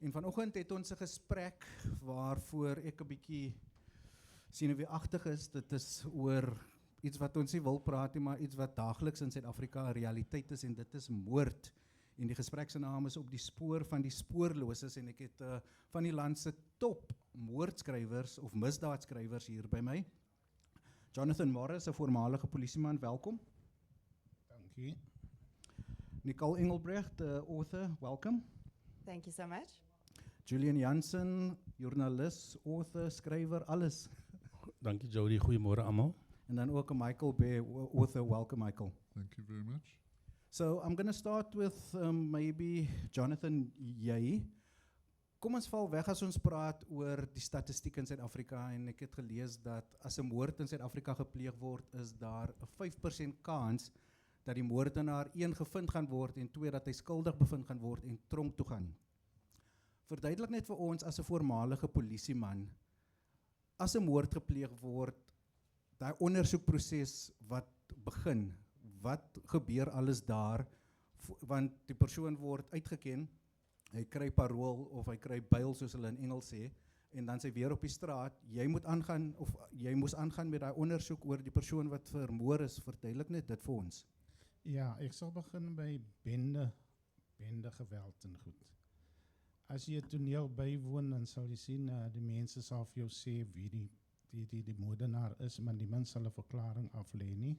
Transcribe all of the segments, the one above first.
En vanoggend het ons 'n gesprek waarvoor ek 'n bietjie senuweeagtig is. Dit is oor iets wat ons nie wil praat nie, maar iets wat daagliks in Suid-Afrika 'n realiteit is, en dit is moord. En die gesprek se naam is Op die spoor van die spoorloses, en ek het van die land se top moordskrywers of misdaadskrywers hier by my. Jonathan Morris, 'n voormalige polisieman, welkom. Dankie. Nicole Engelbrecht, author, welcome. Thank you so much. Julian Jansen, joernalis, author, skrywer, alles. Dankie Jody, goeiemôre almal. En dan ook Michael Bear, author, welcome Michael. Thank you very much. So I'm going to start with maybe Jonathan, jy. Kom ons val weg as ons praat oor die statistiek in Suid-Afrika, en ek het gelees dat as 'n moord in Suid-Afrika gepleeg word, is daar 'n 5% kans dat die moordenaar 1 gevind gaan word en 2 dat hy skuldig bevind gaan word en tronk toe gaan. Verduidelik net vir ons as 'n voormalige polisieman, as 'n moord gepleeg word, daai ondersoekproses wat begin, wat gebeur alles daar, want die persoon word uitgeken, hy kry parol of hy kry bail soos hulle in Engels sê, en dan sy weer op die straat, jy moet aangaan, of jy moes aangaan met daai ondersoek oor die persoon wat vermoor is. Verduidelik net dit vir ons. Ja, ek sal begin by bende geweld en goed. As jy 'n toneel bywoon, dan sal jy sien, die mense sal vir jou sê wie die moordenaar is, maar niemand sal 'n verklaring aflê nie.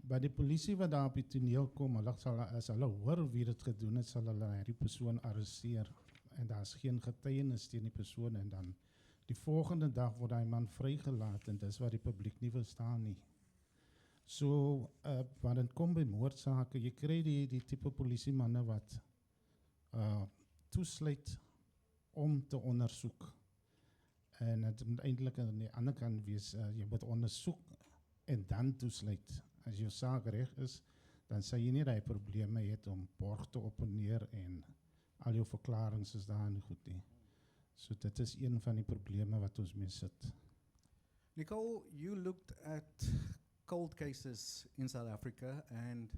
By die polisie wat daar op die toneel kom, as hulle hoor wie dit gedoen het, sal hulle die persoon arresteer. En daar is geen getuienis teen die persoon, en dan die volgende dag word hy man vrygelaat, en dis wat die publiek nie verstaan nie. So, wat dit kom by moordsake, jy kry die tipe polisiemanne wat toesluit om te ondersoek. En het moet eintlik aan die ander kant wees, jy moet ondersoek en dan toesluit. As jou saak reg is, dan sal jy nie daai probleme hê om borg te opponeer en al jou verklaringe is daar nie goed nie. So dit is een van die probleme wat ons mee sit. Nicole, you looked at cold cases in South Africa, and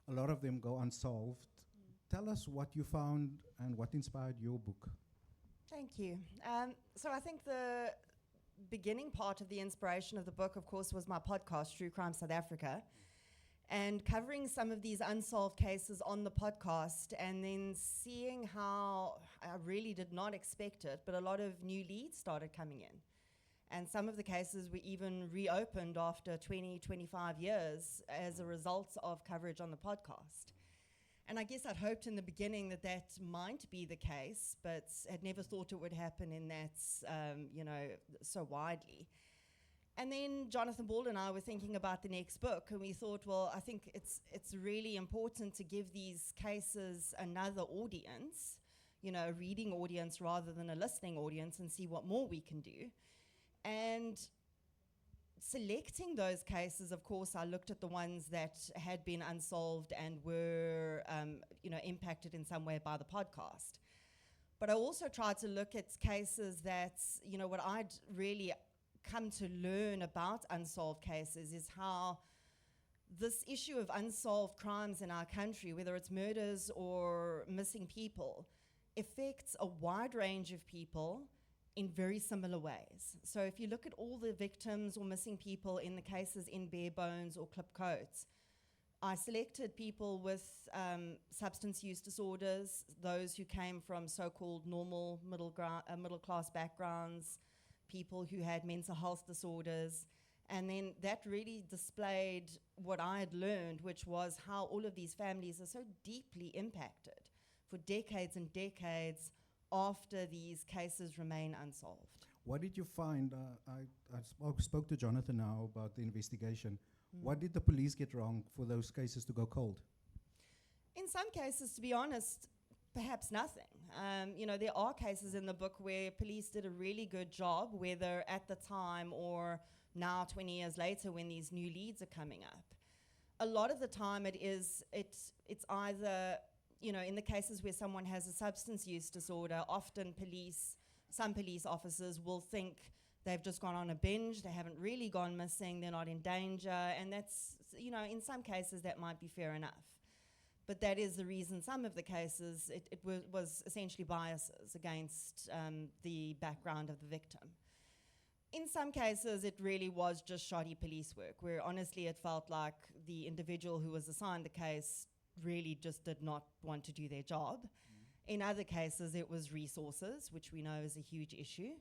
a lot of them go unsolved. Tell us what you found and what inspired your book. Thank you. So I think the beginning part of the inspiration of the book, of course, was my podcast, True Crime South Africa, and covering some of these unsolved cases on the podcast, and then seeing how I really did not expect it, but a lot of new leads started coming in. And some of the cases were even reopened after 20, 25 years as a result of coverage on the podcast. And I guess I'd hoped in the beginning that that might be the case, but had never thought it would happen in that, so widely. And then Jonathan Ball and I were thinking about the next book, and we thought, well, I think it's really important to give these cases another audience, a reading audience rather than a listening audience, and see what more we can do. And selecting those cases, of course, I looked at the ones that had been unsolved and were, impacted in some way by the podcast. But I also tried to look at cases that, what I'd really come to learn about unsolved cases is how this issue of unsolved crimes in our country, whether it's murders or missing people, affects a wide range of people in very similar ways. So if you look at all the victims or missing people in the cases in Bare Bones or Clip Coats, I selected people with substance use disorders, those who came from so-called normal middle-class backgrounds, people who had mental health disorders, and then that really displayed what I had learned, which was how all of these families are so deeply impacted for decades and decades after these cases remain unsolved. What did you find? I spoke to Jonathan now about the investigation. What did the police get wrong for those cases to go cold? In some cases, to be honest, perhaps nothing. There are cases in the book where police did a really good job, whether at the time or now 20 years later when these new leads are coming up. A lot of the time it's either, in the cases where someone has a substance use disorder, often some police officers will think they've just gone on a binge, they haven't really gone missing, they're not in danger, and that's, in some cases that might be fair enough. But that is the reason some of the cases, was essentially biases against the background of the victim. In some cases, it really was just shoddy police work, where honestly it felt like the individual who was assigned the case really just did not want to do their job. In other cases, it was resources, which we know is a huge issue.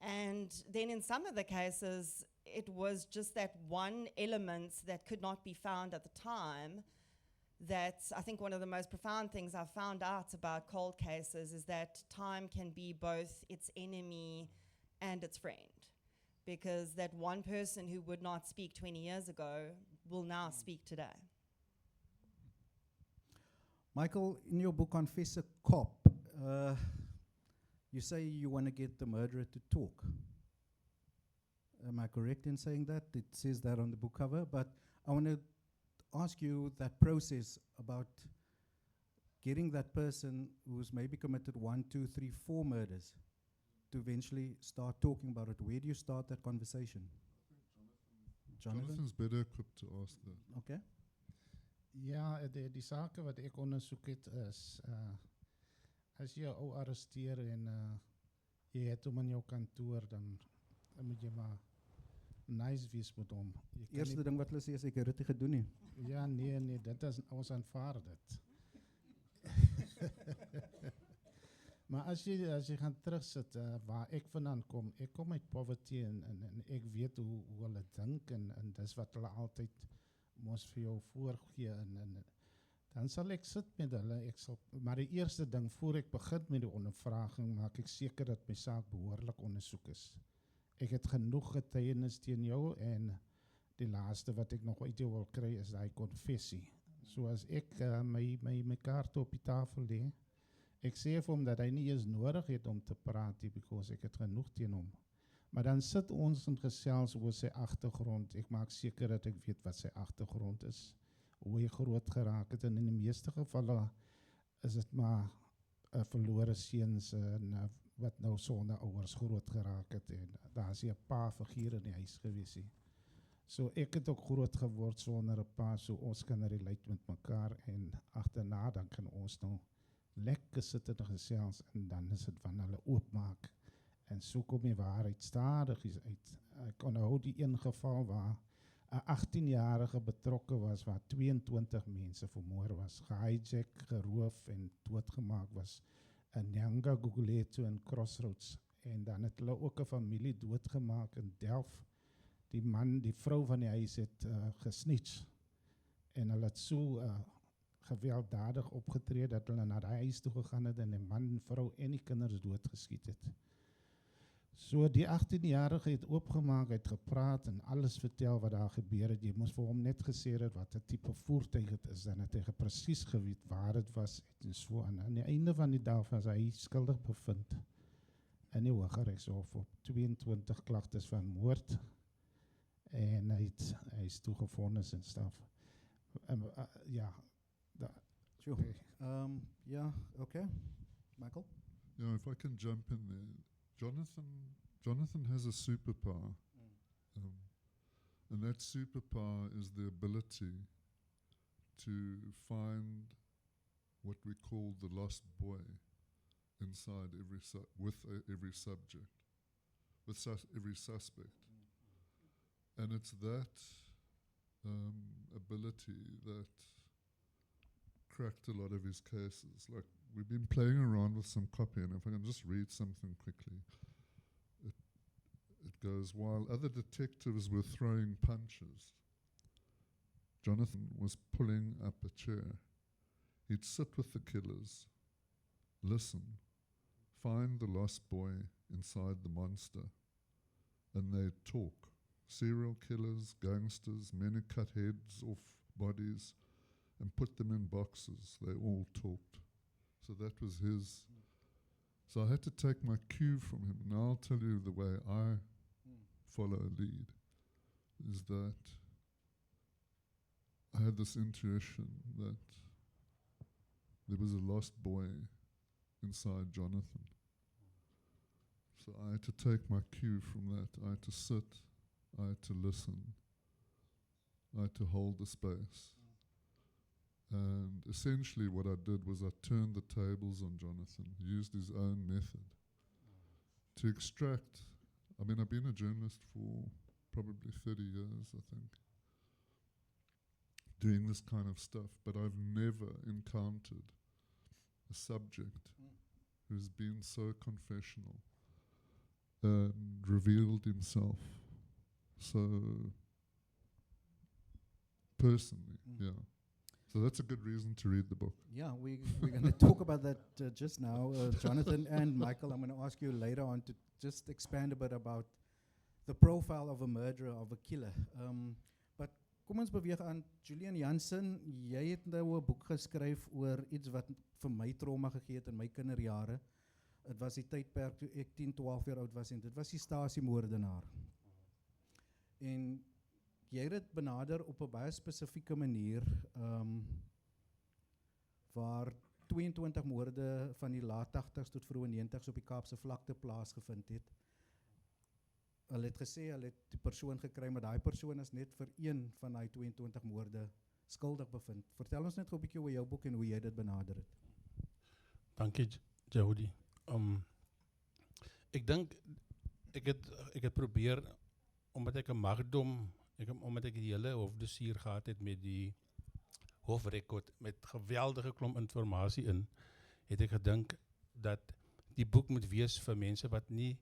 And then in some of the cases, it was just that one element that could not be found at the time. That I think one of the most profound things I've found out about cold cases is that time can be both its enemy and its friend. Because that one person who would not speak 20 years ago will now speak today. Michael, in your book Confessor Cop, you say you want to get the murderer to talk. Am I correct in saying that? It says that on the book cover, but I want to ask you that process about getting that person who's maybe committed 1, 2, 3, 4 murders to eventually start talking about it. Where do you start that conversation? Jonathan? Jonathan's better equipped to ask that. Okay. Ja, die sake wat ek ondersoek het is, as jy 'n ou arresteer en jy het hom in jou kantoor, dan moet jy maar nice wees met hom. Jy kan Eerste nie- ding wat hulle sê is ek het dit nie gedoen nie. Ja, nee, dit is, ons aanvaar dit. Maar as jy gaan terugsit waar ek vandaan kom, ek kom uit poverty en ek weet hoe hulle dink en dis wat hulle altyd mos vir jou voorgee en dan sal ek sit met hulle, maar die eerste ding voor ek begin met die ondervraging, maak ek seker dat my saak behoorlik ondersoek is. Ek het genoeg getuienis teen jou en die laaste wat ek nog uit jou wil kry is daai konfessie. So as ek my kaarte op die tafel lê, ek sê vir hom dat hy nie eens nodig het om te praat nie, because ek het genoeg teen hom. Maar dan sit ons en gesels oor sy agtergrond. Ek maak seker dat ek weet wat sy agtergrond is, hoe hy groot geraak het en in die meeste gevalle is dit maar verlore seuns wat nou sonder ouers groot geraak het en daar is 'n pa figuur in die huis gewees nie. So ek het ook groot geword sonder 'n pa, so ons kan relate met mekaar en agterna dan kan ons nou lekker sit en gesels en dan is dit wanneer hulle oopmaak en so kom die waarheid stadig uit. Ek onthou die een geval waar 'n 18-jarige betrokke was waar 22 mense vermoor was, gehijack, geroof en doodgemaak was in Nyanga, Gugulethu en Crossroads en dan het hulle ook 'n familie doodgemaak in Delft. Die vrou van die huis het gesnitch en hulle het so gewelddadig opgetree dat hulle na die huis toe gegaan het en die man, vrou en die kinders doodgeskiet het. So die 18-jarige het oopgemaak, het gepraat en alles vertel wat daar gebeur het. Jy moes vir hom net gesê het wat 'n tipe voertuig het is, dan het hy presies geweet waar dit was en so aan. Aan die einde van die dag was hy skuldig bevind in die Hooggeregshof op 22 klagtes van moord en hy is toegevonnis en staf. Ja, Sure. okay. Yeah, okay. Michael? Yeah, if I can jump in there. Jonathan has a superpower. And that superpower is the ability to find what we call the lost boy inside every every subject, with every suspect. And it's that ability that cracked a lot of his cases. Like, we've been playing around with some copy, and if I can just read something quickly. It goes, while other detectives were throwing punches, Jonathan was pulling up a chair. He'd sit with the killers, listen, find the lost boy inside the monster, and they'd talk. Serial killers, gangsters, men who cut heads off bodies and put them in boxes. They all talked. So that was his. So I had to take my cue from him. Now I'll tell you the way I follow a lead, is that I had this intuition that there was a lost boy inside Jonathan. So I had to take my cue from that. I had to sit, I had to listen, I had to hold the space. And essentially what I did was I turned the tables on Jonathan, used his own method to extract. I mean, I've been a journalist for probably 30 years, I think, doing this kind of stuff, but I've never encountered a subject who's been so confessional and revealed himself so personally, yeah. So that's a good reason to read the book. Yeah, we're going to talk about that just now. Jonathan and Michael, I'm going to ask you later on to just expand a bit about the profile of a murderer, of a killer. But kom ons beweeg aan. Julian Jansen, jy het nou 'n boek geskryf oor iets wat vir my trauma gegee het in my kinderjare. Dit was die tydperk toe ek 10, 12 jaar oud was en dit was die stasiemoordenaar. En jy het dit benader op 'n baie spesifieke manier, waar 22 moorde van die laat 80s tot vroeë 90s op die Kaapse vlakte plaasgevind het. Hulle het gesê hulle het die persoon gekry, maar daai persoon is net vir een van daai 22 moorde skuldig bevind. Vertel ons net gou 'n bietjie oor jou boek en hoe jy dit benader het. Dankie Jody. Ek dink ek het probeer omdat ek 'n magdom, omdat ek die hele hofdossier gehad het met die hofrekord met geweldige klomp inligting in, het ek gedink dat die boek moet wees vir mense wat nie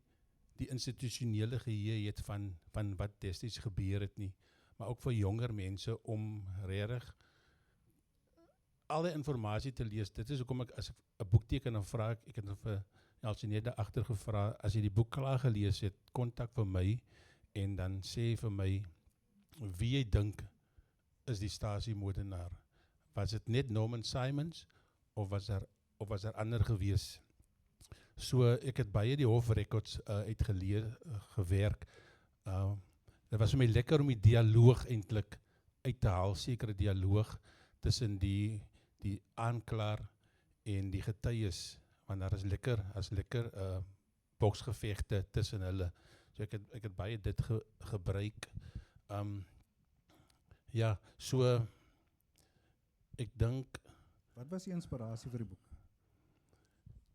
die institusionele geheue het van wat destyds gebeur het nie, maar ook vir jonger mense om regtig al die inligting te lees. Dit is hoekom ek as ek 'n boek teken dan vra ek het vir Elsineda agter gevra, as jy die boek klaar gelees het, kontak vir my en dan sê vir my wie jy dink is die stasiemoordenaar. Was dit net Norman Simons of was daar ander gewees? So ek het baie die hofrekords gewerk. Dit was vir my lekker om die dialoog eintlik uit te haal, sekere dialoog tussen die aanklaer en die getuies, want daar is lekker boksgevegte tussen hulle. So ek het baie dit gebruik. Ja, so ek dink. Wat was die inspirasie vir die boek?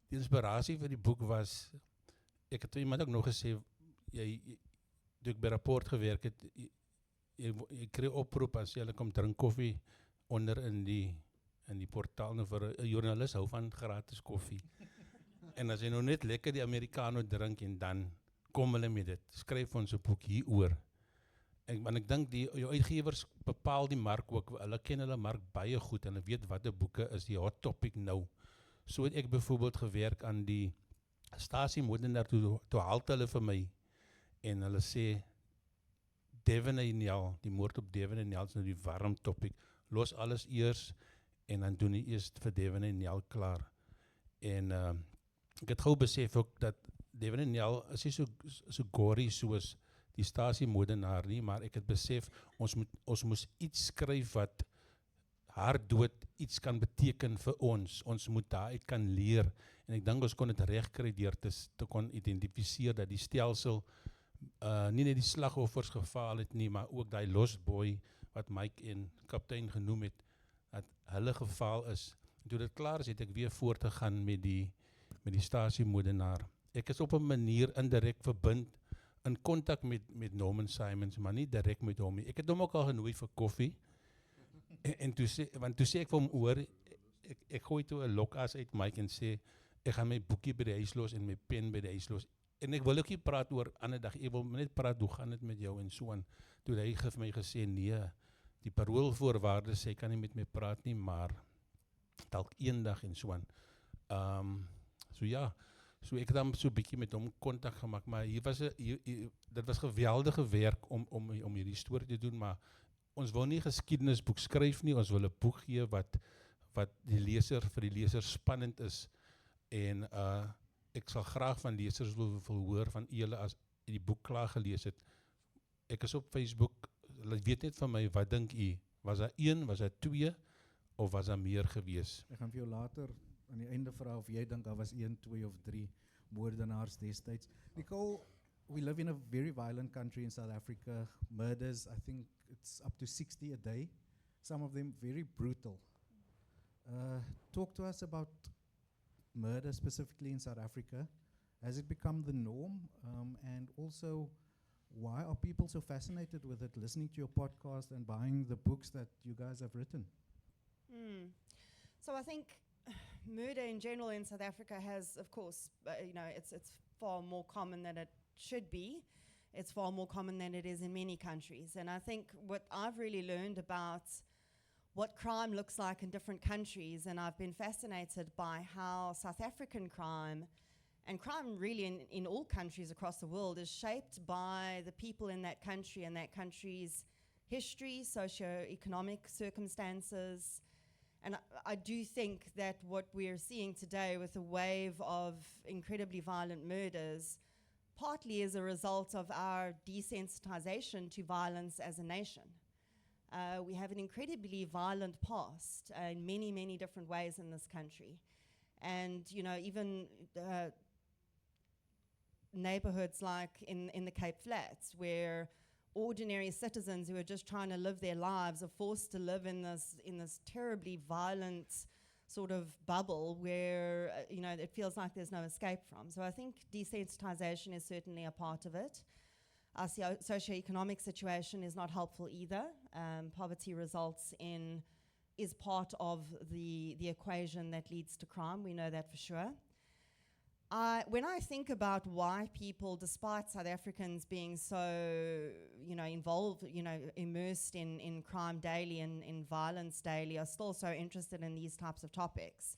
Die inspirasie vir die boek was, ek het iemand ook nog gesê, toe ek by Rapport gewerk het, jy kry oproep as jy kom drink koffie onder in die portaal, nou vir 'n joernalis hou van gratis koffie. En as jy nou net lekker die Americano drink en dan kom hulle met dit, skryf ons 'n boek hieroor. Want ek dink jou uitgewers bepaal die mark ook, hulle ken hulle mark baie goed en hulle weet wat 'n boeke is die hot topic nou. So het ek byvoorbeeld gewerk aan die stasiemoordenaar, toe haal hulle vir my en hulle sê Devon en Nel, die moord op Devon en Nel is nou die warm topic. Los alles eers en dan doen jy eers vir Devon en Nel klaar. En ek het gou besef ook dat Devon en Nel is nie so gory soos die stasiemoordenaar nie, maar ek het besef ons moes iets skryf wat haar dood iets kan beteken vir ons. Ons moet daaruit kan leer. En ek dink ons kon dit regkry deur te kon identifiseer dat die stelsel nie net die slagoffers gefaal het nie, maar ook daai lost boy wat Mike en kaptein genoem het, dat hulle gefaal is. En toe dit klaar is, het ek weer voort te gaan met die stasiemoordenaar. Ek is op 'n manier indirek verbind, in kontak met Norman Simons, maar nie direk met hom nie. Ek het hom ook al genooi vir koffie. En toe sê ek vir hom oor, ek gooi toe 'n lokas uit Mike en sê, ek gaan my boekie by die huis los en my pen by die huis los. En ek wil ook nie praat oor ander dag, ek wil net praat, hoe gaan dit met jou en so aan. Toe hy vir my gesê, nee, die paroolvoorwaardes sê, kan nie met my praat nie, maar dalk eendag en so aan. So ja, so ek het dan so 'n bietjie met hom kontak gemaak, maar dit was geweldige werk om hierdie storie te doen, maar ons wil nie geskiedenisboek skryf nie, ons wil 'n boek gee wat vir die leser spannend is. En ek sal graag van lesers wil hoor van julle as die boek klaar gelees het. Ek is op Facebook, hulle weet net van my, wat dink u? Was daar 1, was daar 2 of was daar meer gewees? Ek gaan vir jou later aan die einde vra of jy dink daar was 1, 2 of 3 moordenaars destyds. Nicole, we live in a very violent country in South Africa. Murders, I think it's up to 60 a day. Some of them very brutal. Talk to us about murder specifically in South Africa. Has it become the norm? And also, why are people so fascinated with it, listening to your podcast and buying the books that you guys have written? So I think murder in general in South Africa has, of course, it's far more common than it should be. It's far more common than it is in many countries. And I think what I've really learned about what crime looks like in different countries, and I've been fascinated by how South African crime, and crime really in all countries across the world, is shaped by the people in that country and that country's history, socio-economic circumstances. And I do think that what we're seeing today with a wave of incredibly violent murders partly is a result of our desensitization to violence as a nation. We have an incredibly violent past in many, many different ways in this country. And, even neighborhoods like in the Cape Flats, where ordinary citizens who are just trying to live their lives are forced to live in this terribly violent sort of bubble where it feels like there's no escape from. So I think desensitization is certainly a part of it. Our socioeconomic situation is not helpful either. Poverty is part of the equation that leads to crime. We know that for sure. When I think about why people, despite South Africans being so, involved, immersed in crime daily and in violence daily, are still so interested in these types of topics,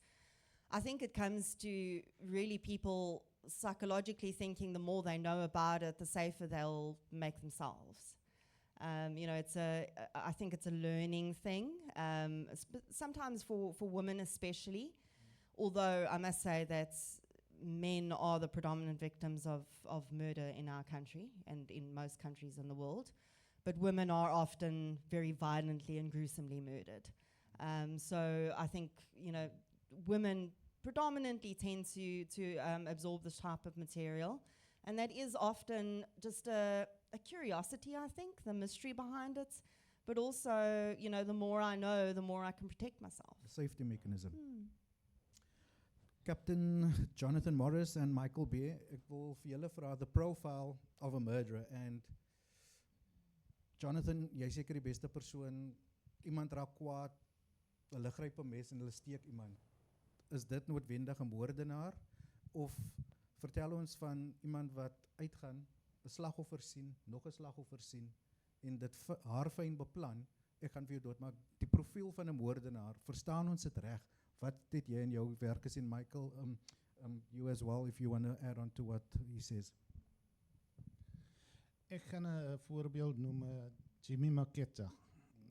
I think it comes to really people psychologically thinking the more they know about it, the safer they'll make themselves. I think it's a learning thing, sometimes for women especially, although I must say that men are the predominant victims of murder in our country and in most countries in the world. But women are often very violently and gruesomely murdered. So I think, women predominantly tend to absorb this type of material. And that is often just a curiosity, I think, the mystery behind it. But also, the more I know, the more I can protect myself. A safety mechanism. Captain Jonathan Morris en Michael B., ek wil vir julle vra the profile of a murderer. And Jonathan, jy is seker die beste persoon. Iemand raak kwaad, hulle gryp 'n mes en hulle steek iemand. Is dit noodwendig 'n moordenaar? Of vertel ons van iemand wat uitgaan, 'n slagoffer sien, nog 'n slagoffer sien en dit haarfyn beplan, ek gaan vir jou doodmaak. Die profiel van 'n moordenaar, verstaan ons dit reg? Wat het jy in jou werk gesien, Michael? You as well, if you want to add on to what he says. Ek gaan 'n voorbeeld noem, Jimmy Maketa.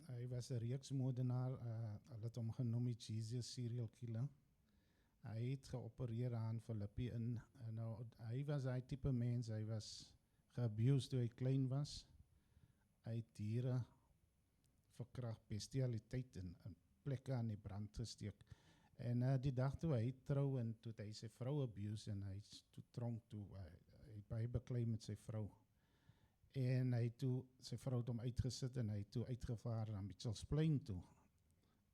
Hy was 'n reeksmoordenaar, hulle het hom genoem die Jesus serial killer. Hy het geopereer aan Philippi in. Nou, hy was hy tipe mens, hy was geabused toe hy klein was. Hy het diere verkragt, bestialiteit in plekke aan die brand gesteek. En die dag toe hy trou en toe hy sy vrou abuse en hy toe tronk toe, hy baie beklei met sy vrou. En hy toe, sy vrou het hom uitgesit en hy toe uitgevaar na Mitchells Plain toe.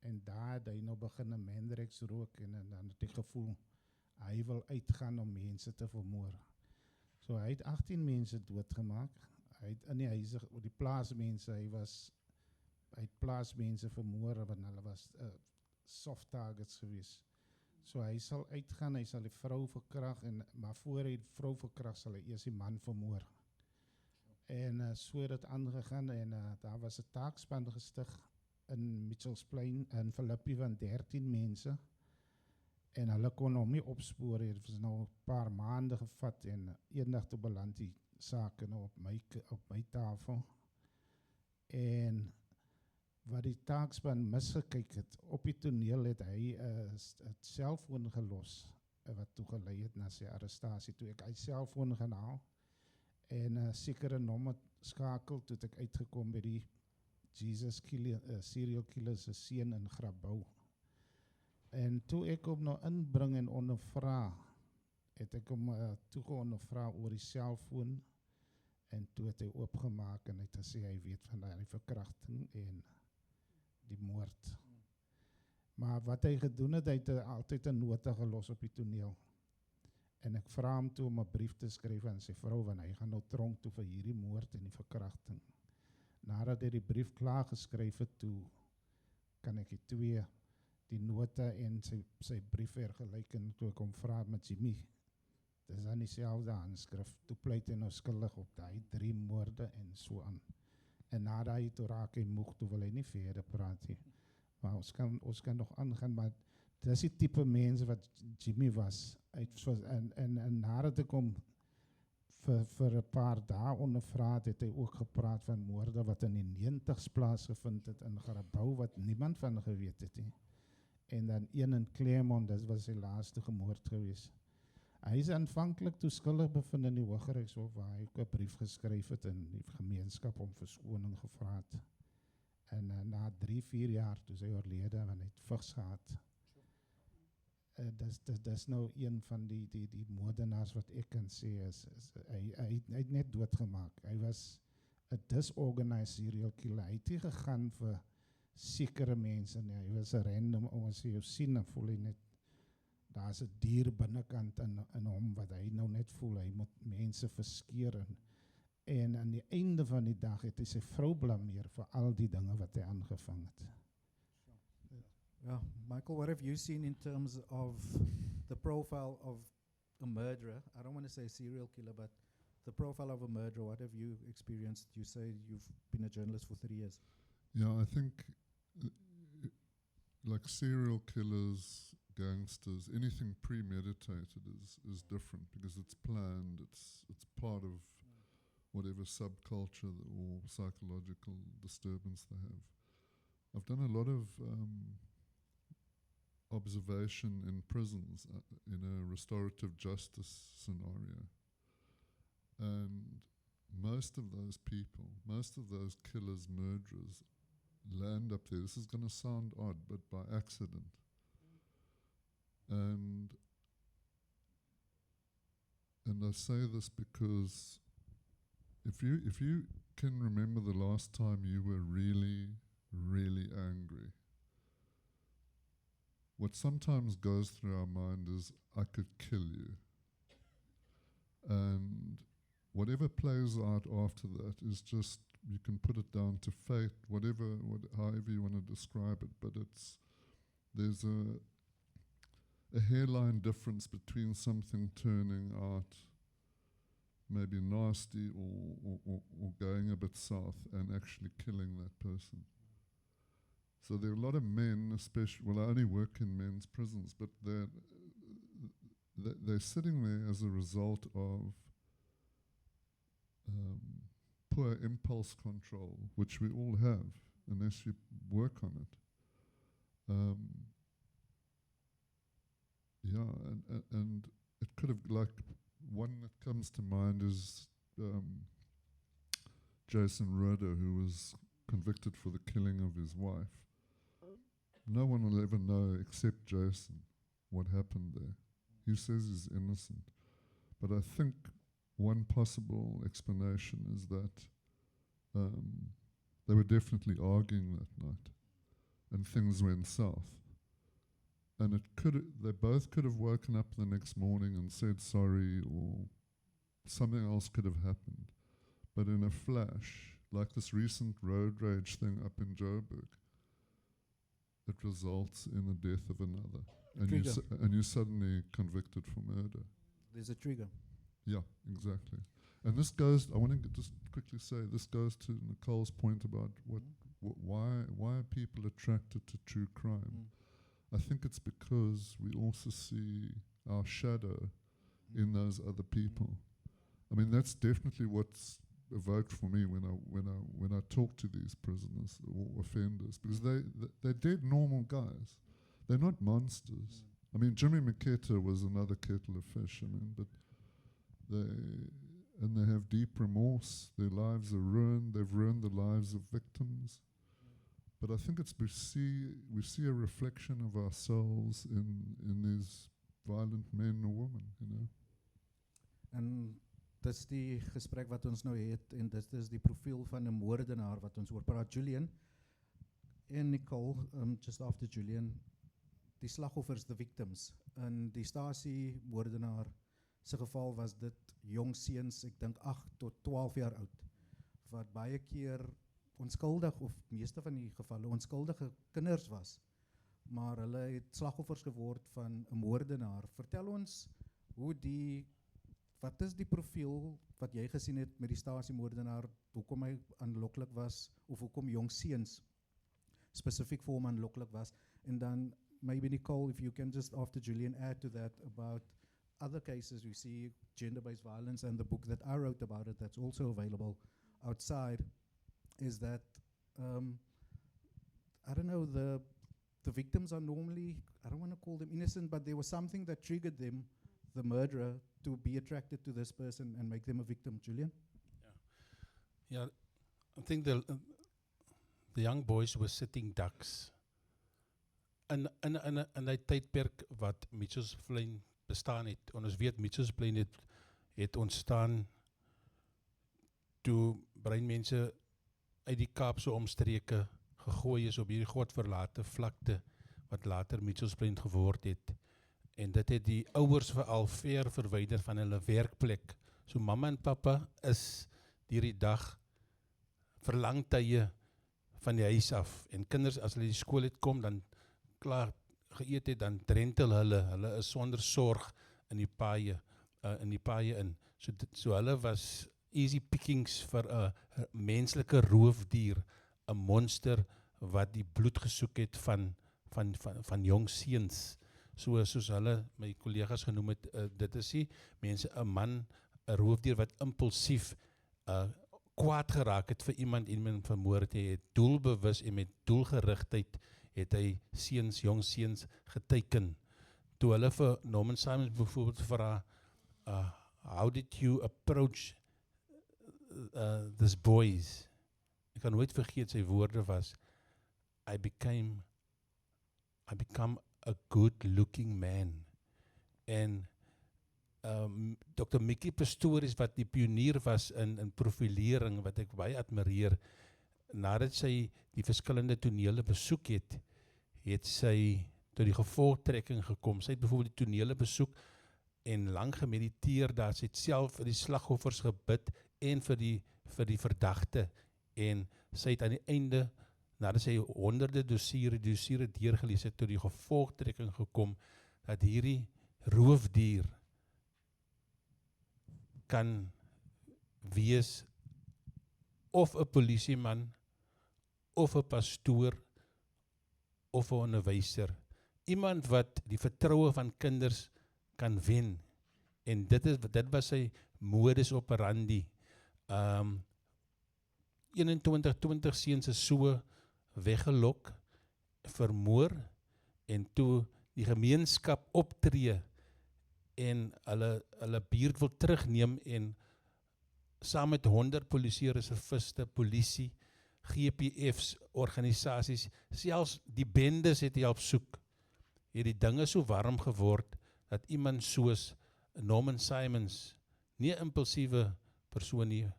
En daar het hy nou begin 'n Mandrex rook en dan het hy gevoel, hy wil uitgaan om mense te vermoor. So hy het 18 mense doodgemaak. Hy het in die huise, die plaasmense, hy het plaasmense vermoor, want hulle was soft targets gewees. So hy sal uitgaan, hy sal die vrou verkrag, maar voor hy die vrou verkrag, sal hy eers die man vermoor. En so het dit aangegaan, en daar was 'n taakspan gestig in Mitchells Plain, in Philippi, van 13 mense, en hulle kon hom nie opspoor, het was nou 'n paar maande gevat, en eendag toe beland die saak nou op my tafel. En wat die taakspan misgekyk het, op die toneel het hy 'n selfoon gelos, wat toe gelei het na sy arrestasie. Toe ek hy selfoon gaan haal, en sekere nommer skakel, toe het ek uitgekom by die Jesus serial killer se seun in Grabouw. En toe ek hom nou inbring en ondervra, het ek hom toe ondervra oor die selfoon, en toe het hy oopgemaak en hy het gesê hy weet van die verkrachting en die moord. Maar wat hy gedoen het, hy het altyd 'n nota gelos op die toneel. En ek vra hom toe om 'n brief te skryf aan sy vrou, want hy gaan nou tronk toe vir hierdie moord en die verkrachting. Nadat hy die brief klaar geskryf het, toe kan ek die twee, die nota en sy brief vergelyk, en toe ek hom vra met Jimmy, dis dan dieselfde handskrif, toe pleit hy nou skuldig op daai 3 moorde en so aan. En na daai toe raak hy moeg, toe wil hy nie verder praat nie. Maar ons kan nog aangaan, maar dis die tipe mense wat Jimmy was. En nadat ek hom vir 'n paar dae ondervra het hy ook gepraat van moorde wat in die 90's plaasgevind het in 'n gebou wat niemand van geweet het nie. En dan een in Claremont, dit was sy laaste gemoord gewees. Hy is aanvanklik toe skuldig bevind in die Hooggeregshof, waar hy ook 'n brief geskryf het in die gemeenskap om verskoning gevra het. En na 3-4 jaar toe sy oorlede, want hy het vigs gehad. Dis nou een van die moordenaars wat ek kan sê hy het net doodgemaak. Hy was 'n disorganized serial killer. Hy het nie gegaan vir sekere mense nie. Hy was 'n random, as jy jou sien, dan voel hy net, daar's 'n dier binnekant in hom wat hy nou net voel. Hy moet mense verskeer. En aan die einde van die dag het hy sy vrou blameer vir al die dinge wat hy aangevang het. Yeah, Michael, what have you seen in terms of the profile of a murderer? I don't want to say serial killer, but the profile of a murderer. What have you experienced? You say you've been a journalist for 3 years. Yeah, I think like serial killers, gangsters, anything premeditated is different because it's planned. It's part of whatever subculture or psychological disturbance they have. I've done a lot of observation in prisons in a restorative justice scenario. And most of those people, most of those killers, murderers, land up there. This is going to sound odd, but by accident. And I say this because if you can remember the last time you were really, really angry, what sometimes goes through our mind is, I could kill you. And whatever plays out after that is just, you can put it down to fate, however you want to describe it, but there's a hairline difference between something turning out maybe nasty or going a bit south and actually killing that person. So there are a lot of men, especially, well, I only work in men's prisons, but they're sitting there as a result of poor impulse control, which we all have, unless you work on it. And it could have, like, one that comes to mind is Jason Roeder, who was convicted for the killing of his wife. No one will ever know except Jason what happened there. He says he's innocent. But I think one possible explanation is that they were definitely arguing that night and things went south. And they both could have woken up the next morning and said sorry, or something else could have happened. But in a flash, like this recent road rage thing up in Joburg, it results in the death of another. And you're suddenly convicted for murder. There's a trigger. Yeah, exactly. And this goes, I want to just quickly say, this goes to Nicole's point about why are people attracted to true crime? I think it's because we also see our shadow in those other people. I mean, that's definitely what's evoked for me when I talk to these prisoners or offenders, because they're dead normal guys. They're not monsters. I mean, Jimmy Maketa was another kettle of fish. I mean, but they have deep remorse. Their lives are ruined. They've ruined the lives of victims. But I think we see a reflection of ourselves in these violent men or women, you know. En dis die gesprek wat ons nou het, en dit is die profiel van 'n moordenaar wat ons oor praat. Julian en Nicole, just after Julian, die slagoffers, the victims. In die Stasi-moordenaar se geval was dit jong seuns, ek dink 8 tot 12 jaar oud, wat baie keer onskuldig, of meeste van die gevalle onskuldige kinders was, maar hulle het slagoffers geword van 'n moordenaar. Vertel ons wat is die profiel wat jy gesien het met die Stasi-moordenaar, hoekom hy aanloklik was, of hoekom jong seuns spesifiek vir hom aanloklik was, en dan maybe Nicole, if you can just after Julian add to that about other cases we see, gender-based violence, and the book that I wrote about it that's also available outside, is that I don't know, the victims are normally, I don't want to call them innocent, but there was something that triggered them, the murderer, to be attracted to this person and make them a victim. Julian? Yeah, I think the young boys were sitting ducks. In 'n tydperk wat Mitchells Plain bestaan het, en ons weet Mitchells Plain het ontstaan toe breinmense uit die Kaapse omstreke gegooi is op hierdie godverlate vlakte wat later Mitchells Plain geword het. En dit het die ouers veral ver verwyder van hulle werkplek. So mamma en pappa is hierdie dag verlangtye van die huis af. En kinders, as hulle die skool het kom, dan klaar geëet het, dan drentel hulle is sonder sorg in die paaie in. So hulle was easy pickings vir 'n menslike roofdier, 'n monster wat die bloed gesoek het van jong seuns. Soos hulle, my kollegas genoem het, dit is nie mense, 'n man, 'n roofdier wat impulsief kwaad geraak het vir iemand vermoord het, doelbewus en met doelgerigtheid het hy jong seuns geteken. Toe hulle vir Norman Simons byvoorbeeld vra, how did you approach these boys? Ek kan nooit vergeet, sy woorde was, I become a good looking man. En Dr. Mickey Pistorius, wat die pionier was in profilering, wat ek baie admireer, nadat sy die verskillende tonele besoek het sy tot die gevolgtrekking gekom. Sy het byvoorbeeld die tonele besoek en lang gemediteer daar. Sy het self vir die slagoffers gebid en vir die verdagte. En sy het aan die einde, nadat sy honderde dossiere deurgelees het, tot die gevolgtrekking gekom, dat hierdie roofdier kan wees of 'n polisieman, of 'n pastoor, of 'n onderwyser. Iemand wat die vertroue van kinders kan wen. En dit was sy modus operandi. 21-20 seuns is so weggelok, vermoor, en toe die gemeenskap optree en hulle buurt wil terugneem en saam met 100 polisiereserviste, polisie, GPF's, organisasies, selfs die bendes het help soek, het die dinge so warm geword, dat iemand soos Norman Simons, nie 'n impulsiewe persoon nie,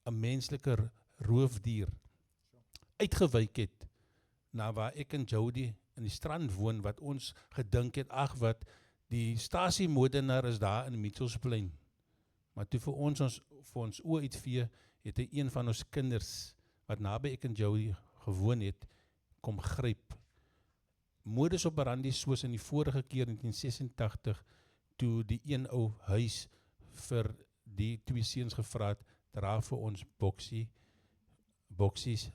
'n menslike roofdier, uitgewyk het, na waar ek en Jody in die strand woon, wat ons gedink het, wat die Stasi-moordenaar is daar in Mitchells Plain. Maar toe vir ons oë uitvee, het hy een van ons kinders, wat naby ek en Joey gewoon het, kom gryp. Modus operandi soos in die vorige keer in 1986, toe die een ou huis vir die 2 seuns gevra het, dra vir ons boksies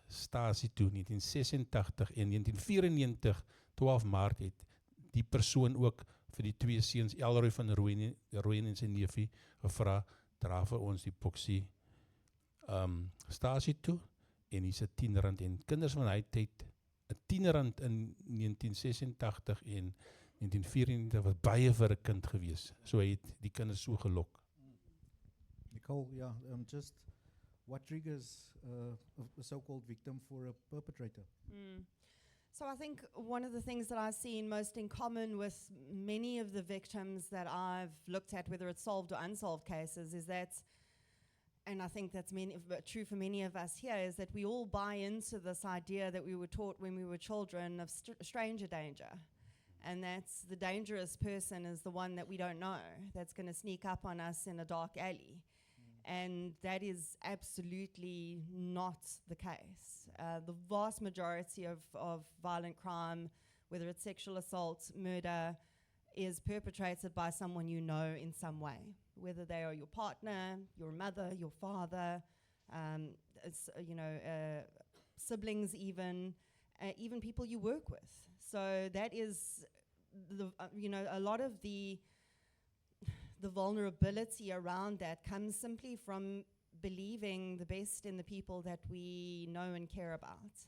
Stasi toe, 1986 en 1994, 12 Maart het die persoon ook vir die 2 seuns, Elroy van Rooyen en sy neefie, gevra, dra vir ons die boksie Stasi toe, en hier's 'n R10, en kinders van hy tyd, 'n R10 in 1986 en 1994 was baie vir 'n kind gewees. So hy het die kinders so gelok. Nicole, yeah, just what triggers a so-called victim for a perpetrator? So I think one of the things that I've seen most in common with many of the victims that I've looked at, whether it's solved or unsolved cases, is that, and I think that's true for many of us here, is that we all buy into this idea that we were taught when we were children of stranger danger. And that's the dangerous person is the one that we don't know, that's going to sneak up on us in a dark alley. And that is absolutely not the case. The vast majority of violent crime, whether it's sexual assault, murder, is perpetrated by someone you know in some way, whether they are your partner, your mother, your father, siblings even people you work with. So that is a lot of the vulnerability around that comes simply from believing the best in the people that we know and care about,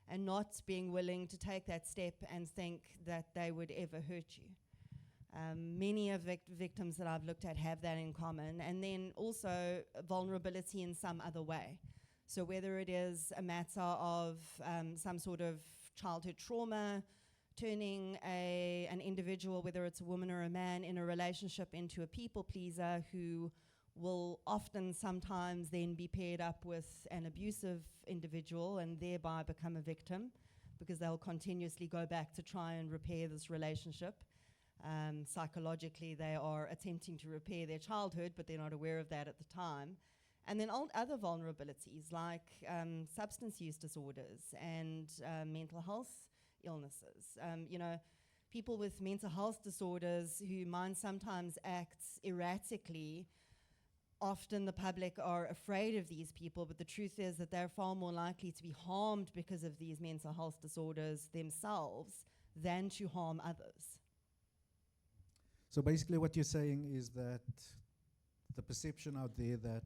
and not being willing to take that step and think that they would ever hurt you. Many of victims that I've looked at have that in common, and then also vulnerability in some other way. So whether it is a matter of some sort of childhood trauma, turning an individual, whether it's a woman or a man, in a relationship into a people pleaser who will often sometimes then be paired up with an abusive individual and thereby become a victim, because they'll continuously go back to try and repair this relationship. Psychologically, they are attempting to repair their childhood, but they're not aware of that at the time. And then other vulnerabilities like substance use disorders and mental health illnesses. People with mental health disorders whose mind sometimes acts erratically, often the public are afraid of these people, but the truth is that they're far more likely to be harmed because of these mental health disorders themselves than to harm others. So basically what you're saying is that the perception out there that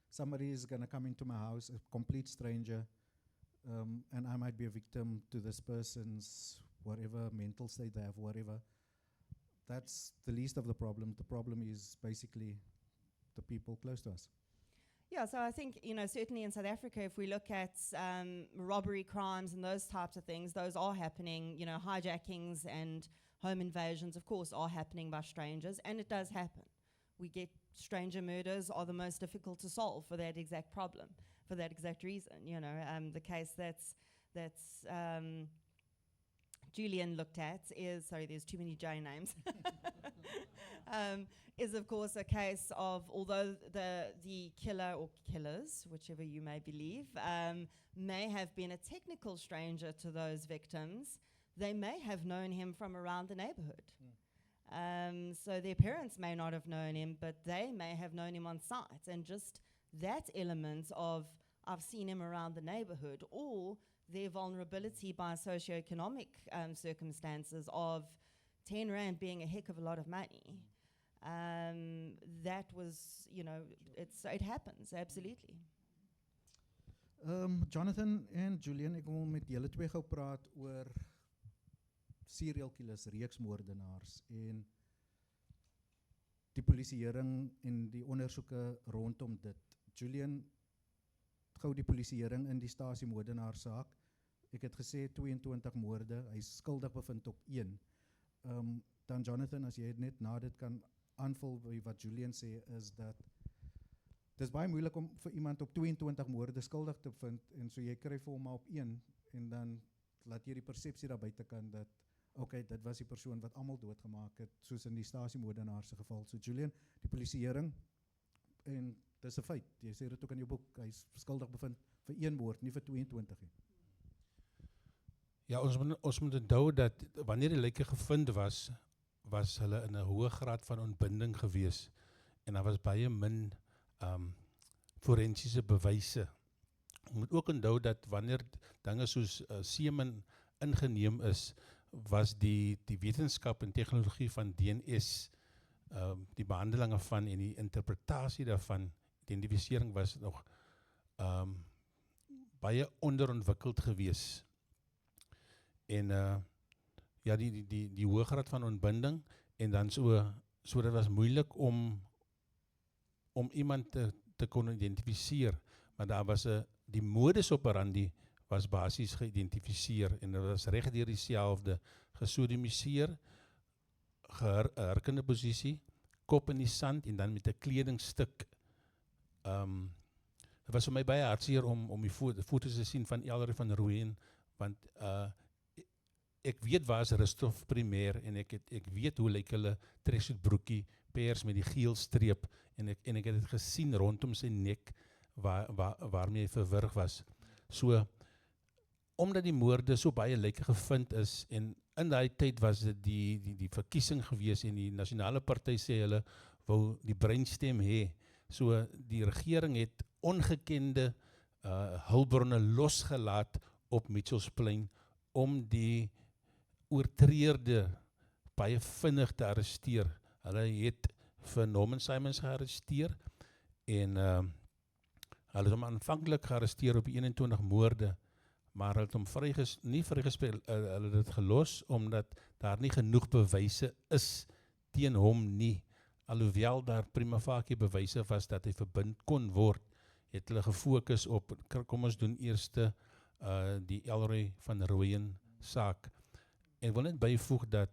somebody is going to come into my house, a complete stranger, and I might be a victim to this person's whatever mental state they have, whatever, that's the least of the problem. The problem is basically the people close to us. Yeah, so I think, certainly in South Africa, if we look at robbery crimes and those types of things, those are happening. Hijackings and home invasions, of course, are happening by strangers, and it does happen. We get stranger murders are the most difficult to solve for that exact problem, for that exact reason. The case that's Julian looked at is, sorry, there's too many J names, is of course a case of, although the killer or killers, whichever you may believe, may have been a technical stranger to those victims, they may have known him from around the neighborhood. So their parents may not have known him, but they may have known him on sight. And just that element of, I've seen him around the neighborhood, or their vulnerability by socioeconomic circumstances of 10 Rand being a heck of a lot of money. That was, it happens, absolutely. Jonathan en Julian, ek wil met julle twee gou praat oor serial killers, reeksmoordenaars en die polisieering en die ondersoeke rondom dit. Julian, gou die polisieering in die stasiemoordenaarsaak. Ek het gesê 22 moorde, hy is skuldig bevind op 1. Dan Jonathan, as jy net na dit kan aanvul by wat Julian sê, is dat dis baie moeilik om vir iemand op 22 moorde skuldig te vind, en so jy kry vir hom maar op 1, en dan laat jy die persepsie daar buitekant dat dit was die persoon wat almal doodgemaak het, soos in die stasiemoordenaar se geval. So Julian, die polisieering, en dis 'n feit, jy sê dit ook in jou boek, hy is skuldig bevind vir 1 moord, nie vir 22 nie. Ja, ons moet onthou dat wanneer die lyke gevind was hulle in 'n hoë graad van ontbinding gewees, en daar was baie min forensiese bewyse. Ons moet ook onthou dat wanneer dinge soos semen ingeneem is, was die wetenskap en tegnologie van DNS, die behandelinge van en die interpretasie daarvan, identifisering was nog baie onderontwikkeld gewees. En ja, die hoë graad van ontbinding, en dan so dit was moeilik om iemand te kon identifiseer, maar daar was die modus operandi was basies geïdentifiseer, en dit was reg deur dieselfde, gesodomiseer, gehurkende posisie, kop in die sand, en dan met 'n kledingstuk. Het was vir my baie hartseer om die foto's te sien van Ellery van Rooyen, want ek weet waar is Rusthof Primêr en ek weet hoe lyk hulle tracksuit broekie pers met die geel streep en ek het dit gesien rondom sy nek waarmee hy verwrig was. So omdat die moorde so baie lyke gevind is en in daai tyd was dit die verkiesing gewees en die nasionale party sê hulle wou die breinstem hê. So die regering het ongekende hulpbronne losgelaat op Mitchellsplein om die oortreerde baie vinnig te arresteer. Hulle het vir Norman Simons gearresteer en hulle het hom aanvanklik gearresteer op 21 moorde, maar hulle het hom nie vrygespel, hulle het dit gelos omdat daar nie genoeg bewyse is teen hom nie. Alhoewel daar prima facie bewyse was dat hy verbind kon word, het hulle gefokus op, kom ons doen eers die Elroy van Rooyen saak. En ek wil net byvoeg dat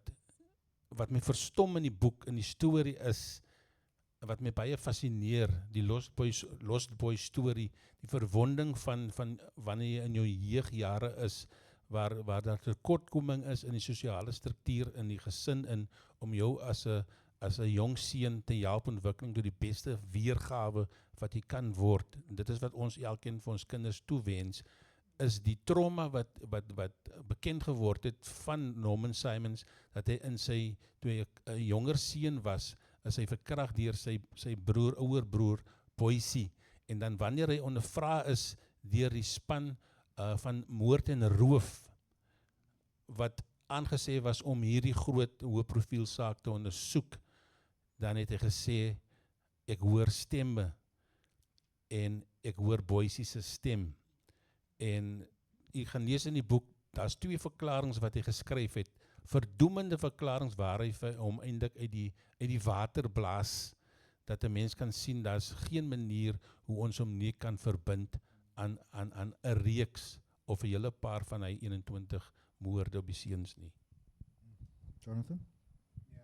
wat my verstom in die boek, in die storie is, wat my baie fascineer, die Lost Boy storie, die verwonding van wanneer jy in jou jeugjare is, waar daar tekortkoming is in die sosiale struktuur, in die gesin, om jou as 'n jong seun te help ontwikkeling tot die beste weergawe wat jy kan word. En dit is wat ons elkeen vir ons kinders toewens, is die trauma wat bekend geword het van Norman Simons, dat hy toe hy 'n jonger seun was, is hy verkragt deur sy ouer broer, Boycie. En dan wanneer hy ondervra is deur die span van moord en roof, wat aangesê was om hierdie groot hoë profiel saak te ondersoek, dan het hy gesê, ek hoor stemme, en ek hoor Boycie se stem. En jy gaan lees in die boek, daar's 2 verklaringe wat hy geskryf het, verdoemende verklaringe waar hy vir hom eintlik uit die water blaas, dat 'n mens kan sien, daar's geen manier hoe ons hom nie kan verbind aan 'n reeks of 'n hele paar van hy 21 moorde op die seuns nie. Jonathan? Ja,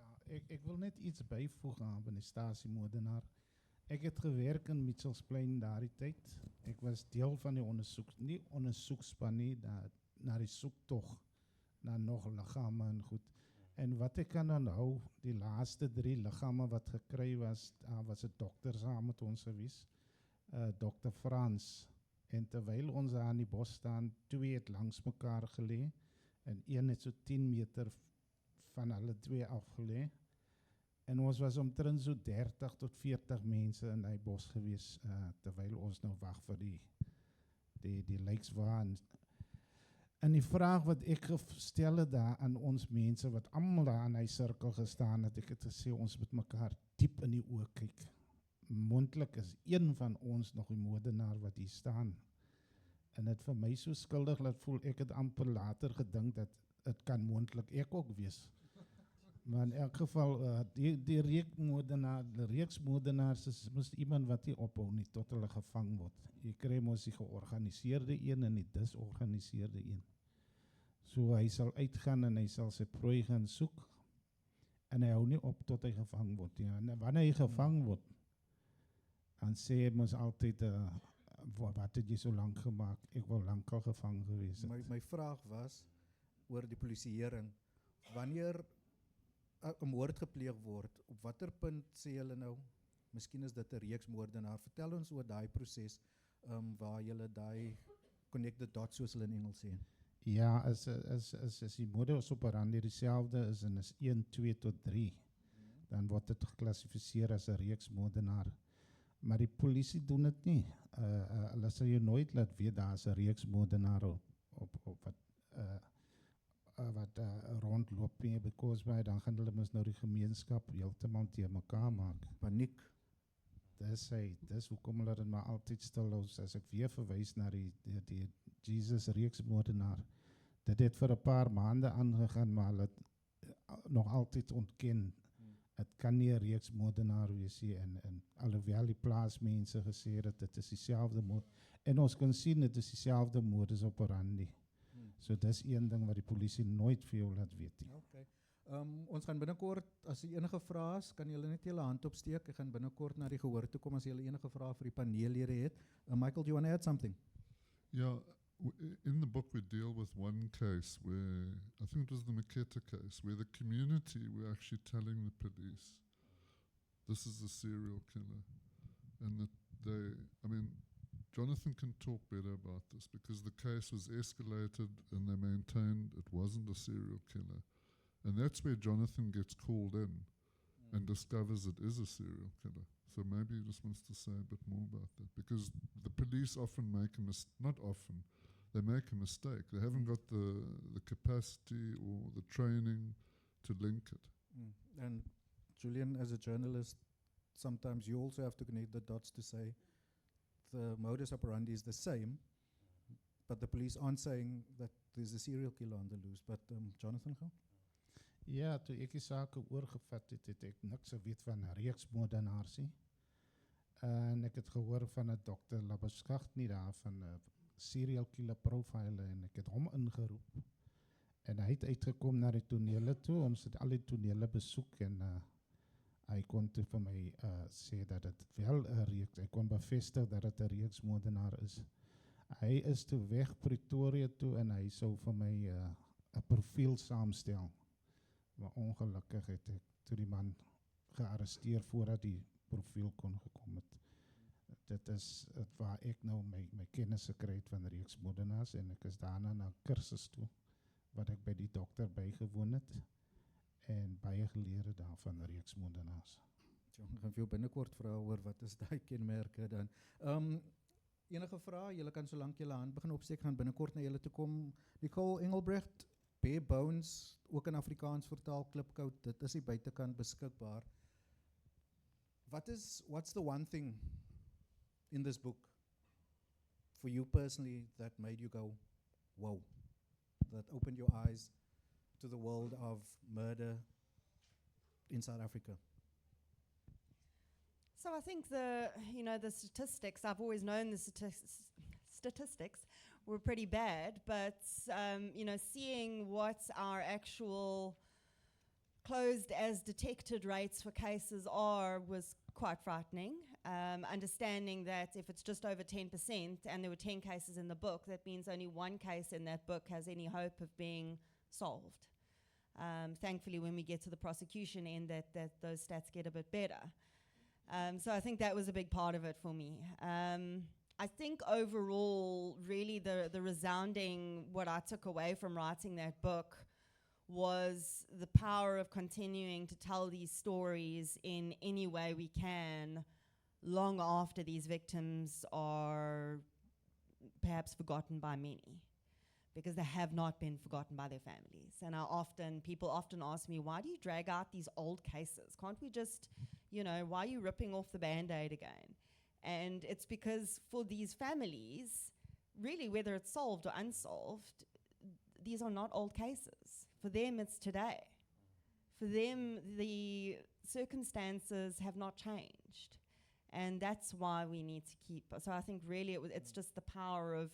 ek wil net iets byvoeg aan die stasiemoordenaar. Ek het gewerk in Mitchellsplein daardie tyd. Ek was deel van die ondersoekspan nie, na die soektog na nog liggame en goed. En wat ek kan onthou, die laaste 3 liggame wat gekry was, was 'n dokter saam met ons gewees, Dr. Frans. En terwyl ons aan die bos staan, 2 het langs mekaar gelê en 1 het so 10 meter van hulle 2 afgelê. En ons was omtrent so 30 tot 40 mense in die bos gewees, terwyl ons nou wag vir die lijkswaan. En die vraag wat ek gestel het daar aan ons mense, wat almal daar aan die sirkel gestaan het, ek het gesê, ons moet mekaar diep in die oë kyk. Moontlik is een van ons nog die moordenaar wat hier staan. En het vir my so skuldig laat voel, ek het amper later gedink dat het kan moontlik ek ook wees. Maar in elk geval, die reeksmoordenaars is iemand wat nie ophou nie tot hulle gevang word. Jy kry mos die georganiseerde een en die disorganiseerde een. So hy sal uitgaan en hy sal sy prooi gaan soek en hy hou nie op tot hy gevang word. Ja. En wanneer hy gevang word, dan sê hy mos altyd, wat het jy so lang gemaak? Ek wou lang al gevang gewees het. My vraag was oor die polisieering. Wanneer 'n moord gepleeg word, op watter punt sê hulle nou, miskien is dit 'n reeksmoordenaar. Vertel ons oor daai proses, waar julle daai connect the dots, soos hulle in Engels sê. Ja, as die modus operandi dieselfde is en is 1, 2 tot 3, dan word dit geklassifiseer as 'n reeksmoordenaar. Maar die polisie doen dit nie. Hulle sal jou nooit laat weet daar is 'n reeksmoordenaar op wat rondloop nie, because dan gaan hulle mos nou die gemeenskap heeltemal te mekaar maak. Paniek. Dis hoekom hulle dit maar altyd stil hou, as ek weer verwys na die Jesus reeksmoordenaar. Dit het vir 'n paar maande aangegaan, maar hulle het nog altyd ontken. Het kan nie 'n reeksmoordenaar wees nie, en alhoewel die plaasmense gesê het, dit is dieselfde moord. En ons kan sien, dit is dieselfde modus operandi. So dis een ding wat die polisie nooit vir jou laat weet nie. Okay. Ons gaan binnekort, as jy enige vrae is, kan julle net julle hand opsteek. Ek gaan binnekort na die gehoor toe kom as julle enige vrae vir die paneellede het. Michael, do you want to add something? Yeah, in the book we deal with one case where, I think it was the Maketa case, where the community were actually telling the police, this is a serial killer. And that Jonathan can talk better about this because the case was escalated and they maintained it wasn't a serial killer. And that's where Jonathan gets called in and discovers it is a serial killer. So maybe he just wants to say a bit more about that because the police often make a not often, they make a mistake. They haven't got the capacity or the training to link it. And Julian, as a journalist, sometimes you also have to connect the dots to say the modus operandi is the same, but the police aren't saying that there's a serial killer on the loose. But Jonathan, gou? Ja, toe ek die saak oorgevat het, het ek niks geweet van reeksmoordenaars nie. En ek het gehoor van 'n dokter Labuschacht nie daar van 'n serial killer profiler en ek het hom ingeroep. En hy het uitgekom na die tonele toe, ons het al die tonele besoek en hy kon toe vir my sê dat dit wel 'n reeks, hy kon bevestig dat dit 'n reeksmoordenaar is. Hy is toe weg Pretoria toe en hy sou vir my 'n profiel saamstel. Maar ongelukkig het ek toe die man gearresteer voordat die profiel kon gekom het. Dit is waar ek nou my kennis gekry het van reeksmoordenaars en ek is daarna na kursus toe wat ek by die dokter bygewoon het en baie geleer het daarvan reeksmoordenaars. Ek gaan vir jou binnekort vra oor wat is daai kenmerke dan. Enige vrae, julle kan solank julle hand begin opsteek, gaan binnekort na julle toe kom. Nicole Engelbrecht, Bare Bones, ook in Afrikaans vertaal, Klipkout, dit is die buitekant beskikbaar. What's the one thing in this book for you personally that made you go, whoa, that opened your eyes to the world of murder in South Africa? So I think the statistics, I've always known the statistics were pretty bad, but, seeing what our actual closed as detected rates for cases are was quite frightening. Understanding that if it's just over 10% and there were 10 cases in the book, that means only one case in that book has any hope of being solved. Thankfully, when we get to the prosecution end, that those stats get a bit better. So I think that was a big part of it for me. I think overall, really the resounding, what I took away from writing that book was the power of continuing to tell these stories in any way we can, long after these victims are perhaps forgotten by many, because they have not been forgotten by their families. And people often ask me, why do you drag out these old cases? Can't we just, why are you ripping off the Band-Aid again? And it's because for these families, really, whether it's solved or unsolved, these are not old cases. For them, it's today. For them, the circumstances have not changed. And that's why we need to keep. So I think really it's just the power of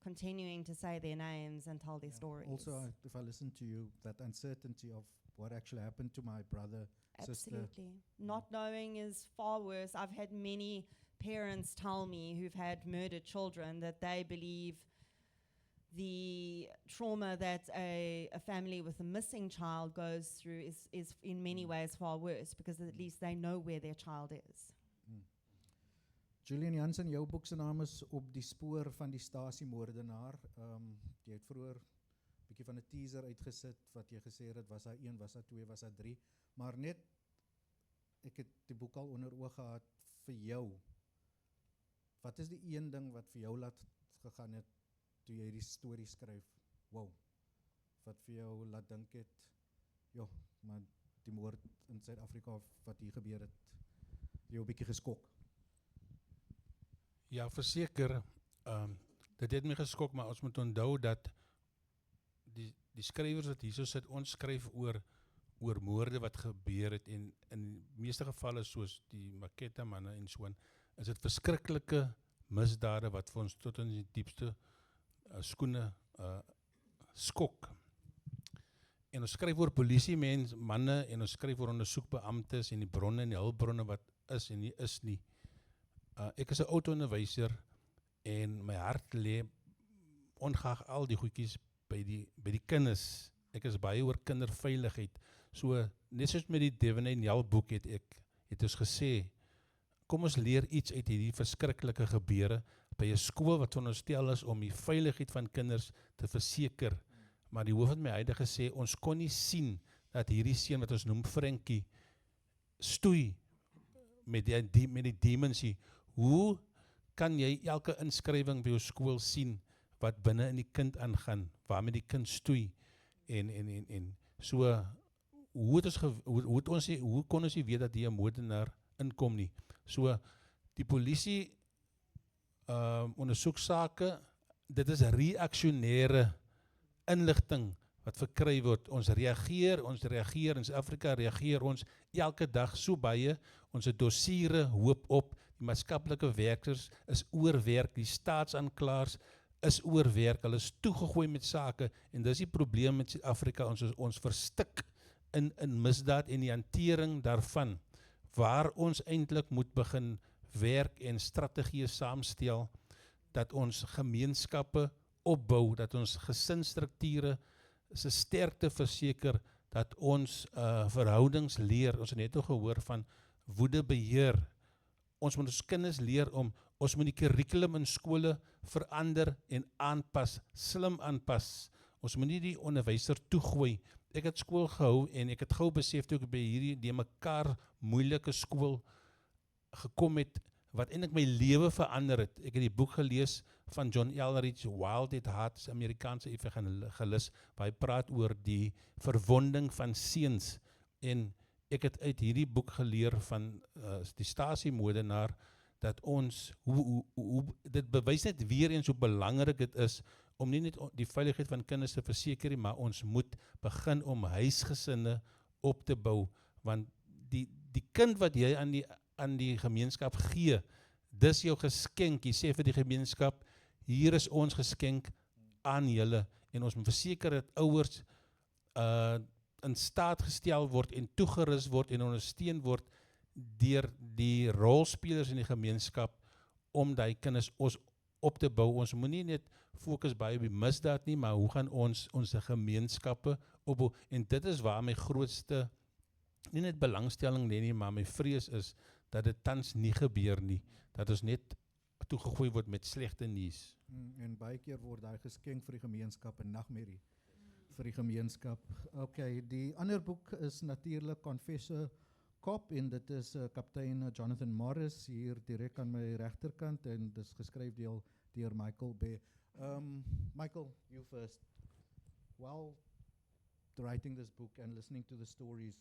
continuing to say their names and tell their stories. Also, if I listen to you, that uncertainty of what actually happened to my brother, sister. Absolutely. Not knowing is far worse. I've had many parents tell me who've had murdered children that they believe the trauma that a family with a missing child goes through is in many ways far worse, because at least they know where their child is. Julian Jansen, jou boek se naam is Op die spoor van die stasiemoordenaar. Jy het vroeër 'n bietjie van 'n teaser uitgesit wat jy gesê het was daar 1, was daar 2, was daar 3, maar net ek het die boek al onder oog gehad vir jou. Wat is die een ding wat vir jou laat gegaan het toe jy die storie skryf? Wow. Wat vir jou laat dink het, maar die moord in Suid-Afrika wat hier gebeur het, jou 'n bietjie geskok. Ja, verseker, dit het my geskok, maar ons moet onthou dat die skrywers wat hierso sit, ons skryf oor moorde wat gebeur het, en in die meeste gevalle soos die Maketa manne en so aan, is dit verskriklike misdade wat vir ons tot in die diepste skoene skok. En ons skryf oor polisiemens, manne, en ons skryf oor ondersoekbeamptes en die bronne en die hulpbronne wat is en nie is nie. Ek is 'n oud onderwyser en my hart lê ongeag al die goedjies by die kinders. Ek is baie oor kinderveiligheid. So, net soos met die Devonay Nel boek het ons gesê, kom ons leer iets uit hierdie verskriklike gebeure by 'n skool wat veronderstel is om die veiligheid van kinders te verseker. Maar die hoof het my huidige gesê, ons kon nie sien dat hierdie seun wat ons noem Frankie stoei met die demensie. Hoe kan jy elke inskrywing by jou skool sien wat binne in die kind aangaan, waarmee die kind stoei en so hoe kon ons nie weet dat die 'n moordenaar inkom nie. So die polisie ondersoek sake, dit is reaksionêre inligting wat verkry word. Ons reageer in Suid-Afrika reageer ons elke dag so baie, ons dossiere hoop op, die maatskaplike werkers is oorwerk, die staatsaanklaers is oorwerk, hulle is toegegooi met sake, en dis die probleem met Suid-Afrika, ons verstik in misdaad en die hantering daarvan, waar ons eintlik moet begin werk en strategieë saamstel, dat ons gemeenskappe opbou, dat ons gesinsstrukture se sterkte verseker, dat ons verhoudings leer, ons het net al gehoor van woedebeheer, ons moet ons kinders leer ons moet die kurrikulum in skole verander en aanpas, slim aanpas, ons moet nie die onderwyser toegooi. Ek het skool gehou en ek het gou besef toe ek by hierdie die mekaar moeilike skool gekom het, wat eintlik my lewe verander het. Ek het die boek gelees van John Eldridge, Wild at Heart, Amerikaanse evangelis, waar hy praat oor die verwonding van seuns, en ek het uit hierdie boek geleer van die stasiemoordenaar, dat ons, dit bewys net weer eens hoe belangrik dit is, om nie net die veiligheid van kinders te verseker, maar ons moet begin om huisgesinne op te bou, want die kind wat jy aan die gemeenskap gee, dis jou geskenk, jy sê vir die gemeenskap, hier is ons geskenk aan julle, en ons moet verseker dat ouers in staat gestel word en toegerus word en ondersteun word deur die rolspelers in die gemeenskap om die kinders ons op te bou. Ons moet nie net fokus baie op die misdaad nie, maar hoe gaan ons gemeenskappe opbou? En dit is waar my grootste, nie net belangstelling nie, maar my vrees is dat dit tans nie gebeur nie, dat ons net toegegooi word met slegte nuus. En baie keer word daai geskenk vir die gemeenskap 'n nagmerrie vir die gemeenskap. Okay, die ander boek is natuurlik Confessor Cop, en dit is kaptein Jonathan Morris hier direk aan my regterkant, en dit is geskryf deur Michael Bay. Michael, you first. While writing this book and listening to the stories,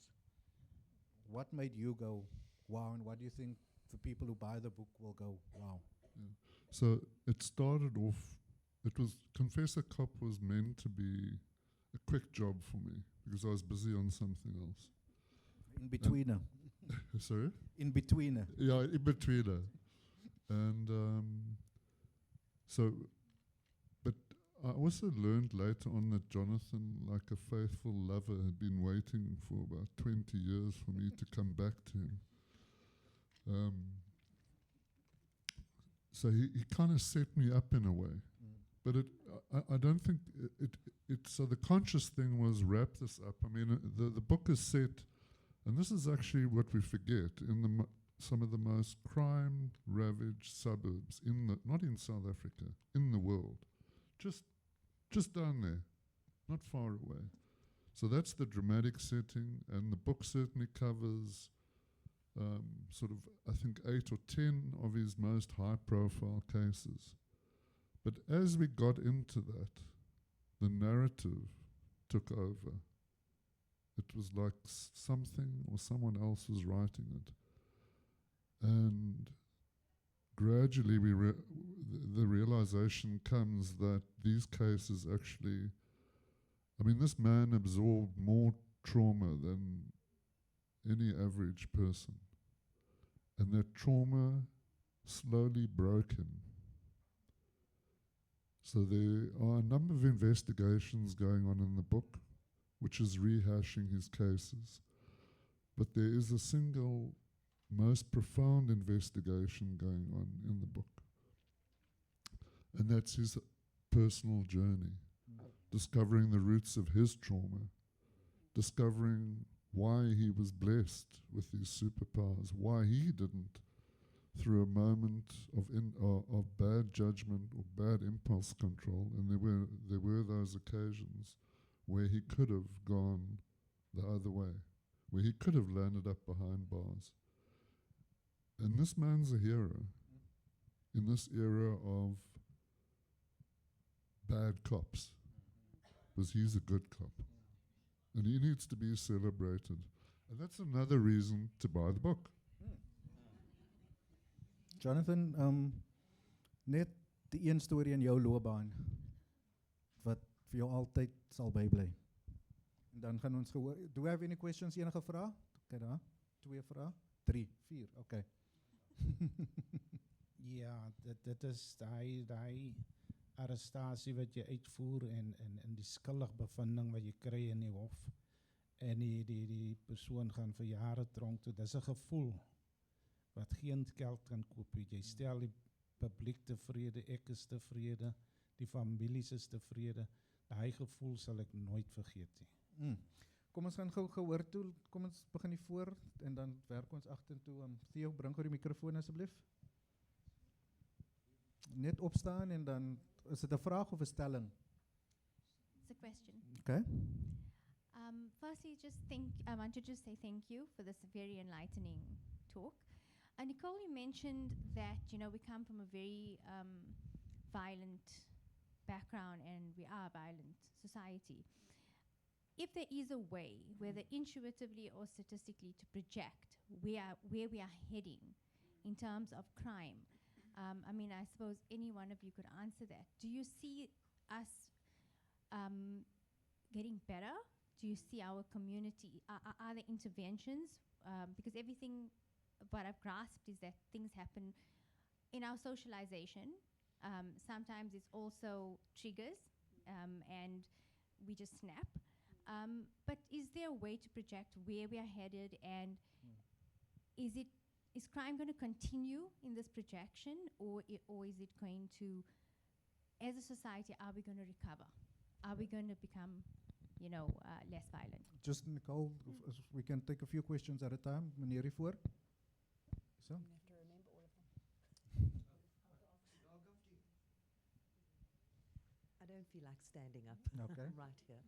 what made you go, wow, and what do you think the people who buy the book will go, wow? Yeah. So it started off, Confessor Cop was meant to be a quick job for me, because I was busy on something else. In betweener. Sorry? In betweener. Yeah, in betweener. And but I also learned later on that Jonathan, like a faithful lover, had been waiting for about 20 years for me to come back to him. So he kind of set me up in a way. But I don't think so the conscious thing was wrap this up. I mean, the book is set, and this is actually what we forget, in some of the most crime-ravaged suburbs, not in South Africa, in the world. Just down there, not far away. So that's the dramatic setting, and the book certainly covers sort of, I think, 8 or 10 of his most high-profile cases. But as we got into that, the narrative took over. It was like something or someone else was writing it. And gradually the realization comes that these cases actually, I mean, this man absorbed more trauma than any average person. And that trauma slowly broke him. So there are a number of investigations going on in the book, which is rehashing his cases. But there is a single, most profound investigation going on in the book. And that's his personal journey, discovering the roots of his trauma, discovering why he was blessed with these superpowers, why he didn't, through a moment of bad judgment or bad impulse control. And there were those occasions where he could have gone the other way, where he could have landed up behind bars. And this man's a hero in this era of bad cops, because he's a good cop. And he needs to be celebrated. And that's another reason to buy the book. Jonathan, net die een storie in jou loopbaan wat vir jou altyd sal bybly. En dan gaan ons gehoor, do we have any questions, enige vrae? Kyk daar, 2 vrae, 3, 4, okay. Ja, dit is daai arrestasie wat jy uitvoer en die skuldigbevinding wat jy kry in die hof en die persoon gaan vir jare tronk toe. Dis 'n gevoel wat geen geld kan koop. Jy stel die publiek tevrede, ek is tevrede, die families is tevrede. Daai gevoel sal ek nooit vergeet nie. Kom ons gaan gou gehoor toe, kom ons begin hier voor en dan werk ons agtertoe. Theo, bring gou die mikrofoon asseblief. Net opstaan en dan, is dit 'n vraag of 'n stelling? It's a question. Okay. Firstly, I want to just say thank you for this very enlightening talk. Nicole, you mentioned that, we come from a very violent background and we are a violent society. If there is a way, whether intuitively or statistically, to project where we are heading in terms of crime, I suppose any one of you could answer that. Do you see us getting better? Do you see our community? Are there interventions? Because everything, what I've grasped is that things happen in our socialization. Sometimes it's also triggers, and we just snap. But is there a way to project where we are headed, and is crime going to continue in this projection, or is it going to, as a society, are we going to recover? Are we going to become, less violent? Just Nicole, if we can take a few questions at a time. Meneer hiervoor. So. You have to remember all of them. I don't feel like standing up. Okay. Right here.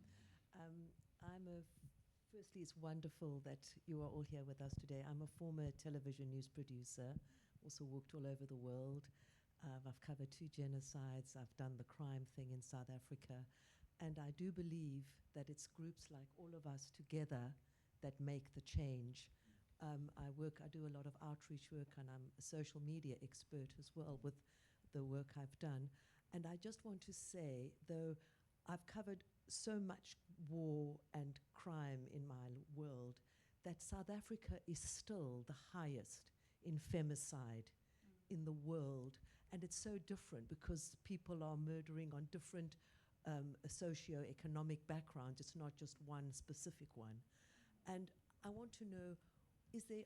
Firstly, it's wonderful that you are all here with us today. I'm a former television news producer, also worked all over the world. I've covered 2 genocides. I've done the crime thing in South Africa. And I do believe that it's groups like all of us together that make the change. I do a lot of outreach work, and I'm a social media expert as well with the work I've done. And I just want to say, though I've covered so much war and crime in my world, that South Africa is still the highest in femicide in the world. And it's so different because people are murdering on different socio-economic backgrounds. It's not just one specific one. And I want to know,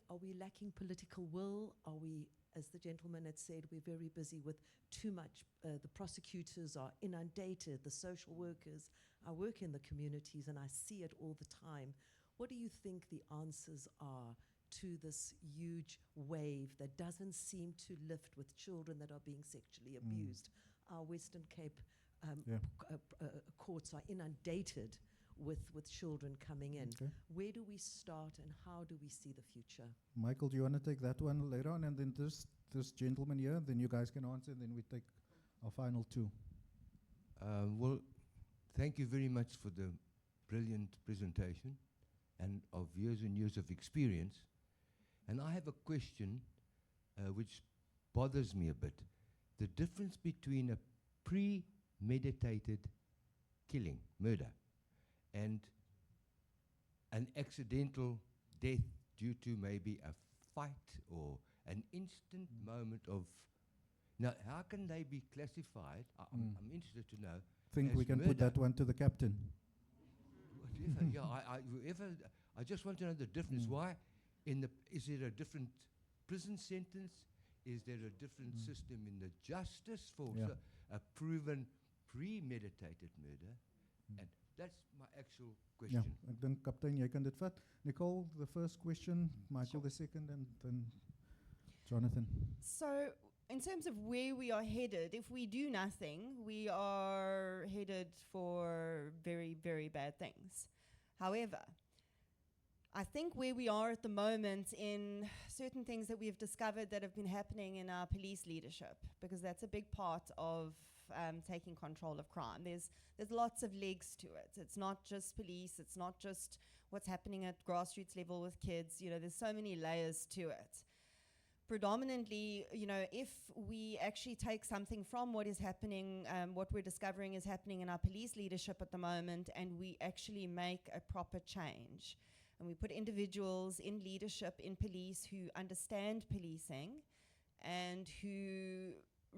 are we lacking political will? Are we, as the gentleman had said, we're very busy with too much, the prosecutors are inundated, the social workers. I work in the communities and I see it all the time. What do you think the answers are to this huge wave that doesn't seem to lift with children that are being sexually abused? Our Western Cape courts are inundated with children coming in. Okay. Where do we start and how do we see the future? Michael, do you want to take that one later on? And then this gentleman here, then you guys can answer, and then we take our final 2. Well, thank you very much for the brilliant presentation and of years and years of experience. And I have a question which bothers me a bit. The difference between a premeditated killing, murder, and an accidental death due to maybe a fight or an instant moment of... Now, how can they be classified? I'm interested to know. Think as we can put murder. that one to the captain. Whatever, yeah, I just want to know the difference. Why? Is there a different prison sentence? Is there a different system in the justice for Yeah. a proven premeditated murder? And that's my actual Ja, question. ek dink kaptein jy kan dit vat. Nicole, the first question, Michael the second, and then Jonathan. So, in terms of where we are headed, if we do nothing, we are headed for very, very bad things. However, I think where we are at the moment in certain things that we've discovered that have been happening in our police leadership, because that's a big part of taking control of crime. There's lots of legs to it. It's not just police. It's not just what's happening at grassroots level with kids. You know, there's so many layers to it. Predominantly, you know, if we actually take something from what is happening, what we're discovering is happening in our police leadership at the moment, and we actually make a proper change, and we put individuals in leadership in police who understand policing and who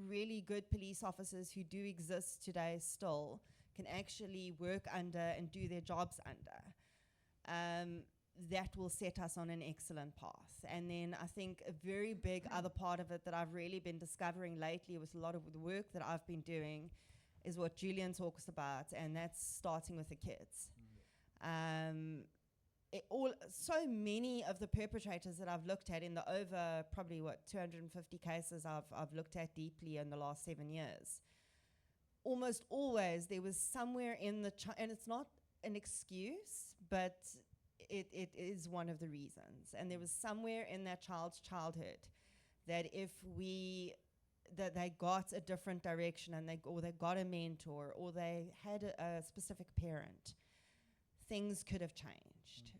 really good police officers who do exist today still can actually work under and do their jobs under. That will set us on an excellent path. And then I think a very big other part of it that I've really been discovering lately with a lot of the work that I've been doing is what Julian talks about, and that's starting with the kids. So many of the perpetrators that I've looked at in the over probably 250 cases I've looked at deeply in the last 7 years, almost always there was somewhere in the and it's not an excuse, but it is one of the reasons. And there was somewhere in that child's childhood that that they got a different direction, and they got a mentor, or they had a specific parent, things could have changed.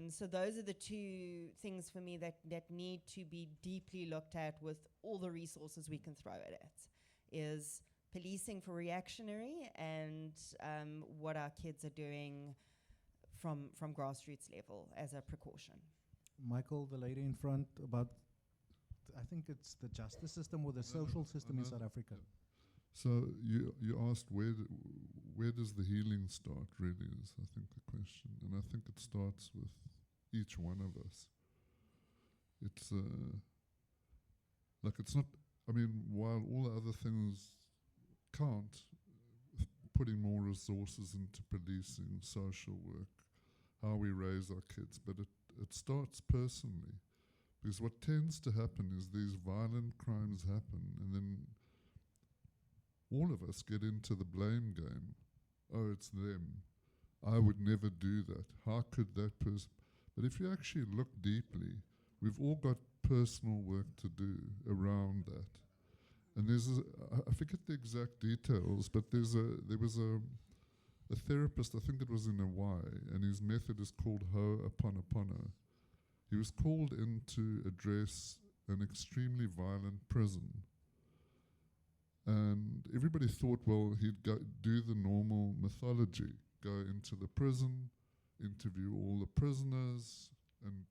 So those are the two things for me that need to be deeply looked at with all the resources we can throw at it, is policing for reactionary and what our kids are doing from grassroots level as a precaution. Michael, the lady in front, about, I think it's the justice system or the social system in South Africa. So you asked where does the healing start, really, is I think the question. And I think it starts with each one of us. It's like it's not, I mean, while all the other things count, putting more resources into policing, social work, how we raise our kids, but it starts personally. Because what tends to happen is these violent crimes happen, and then all of us get into the blame game. Oh, it's them. I would never do that. How could that person? But if you actually look deeply, we've all got personal work to do around that. And there's I forget the exact details, but there was a therapist, I think it was in Hawaii, and his method is called Ho'oponopono. He was called in to address an extremely violent prison. And everybody thought, well, he'd do the normal mythology, go into the prison, interview all the prisoners, and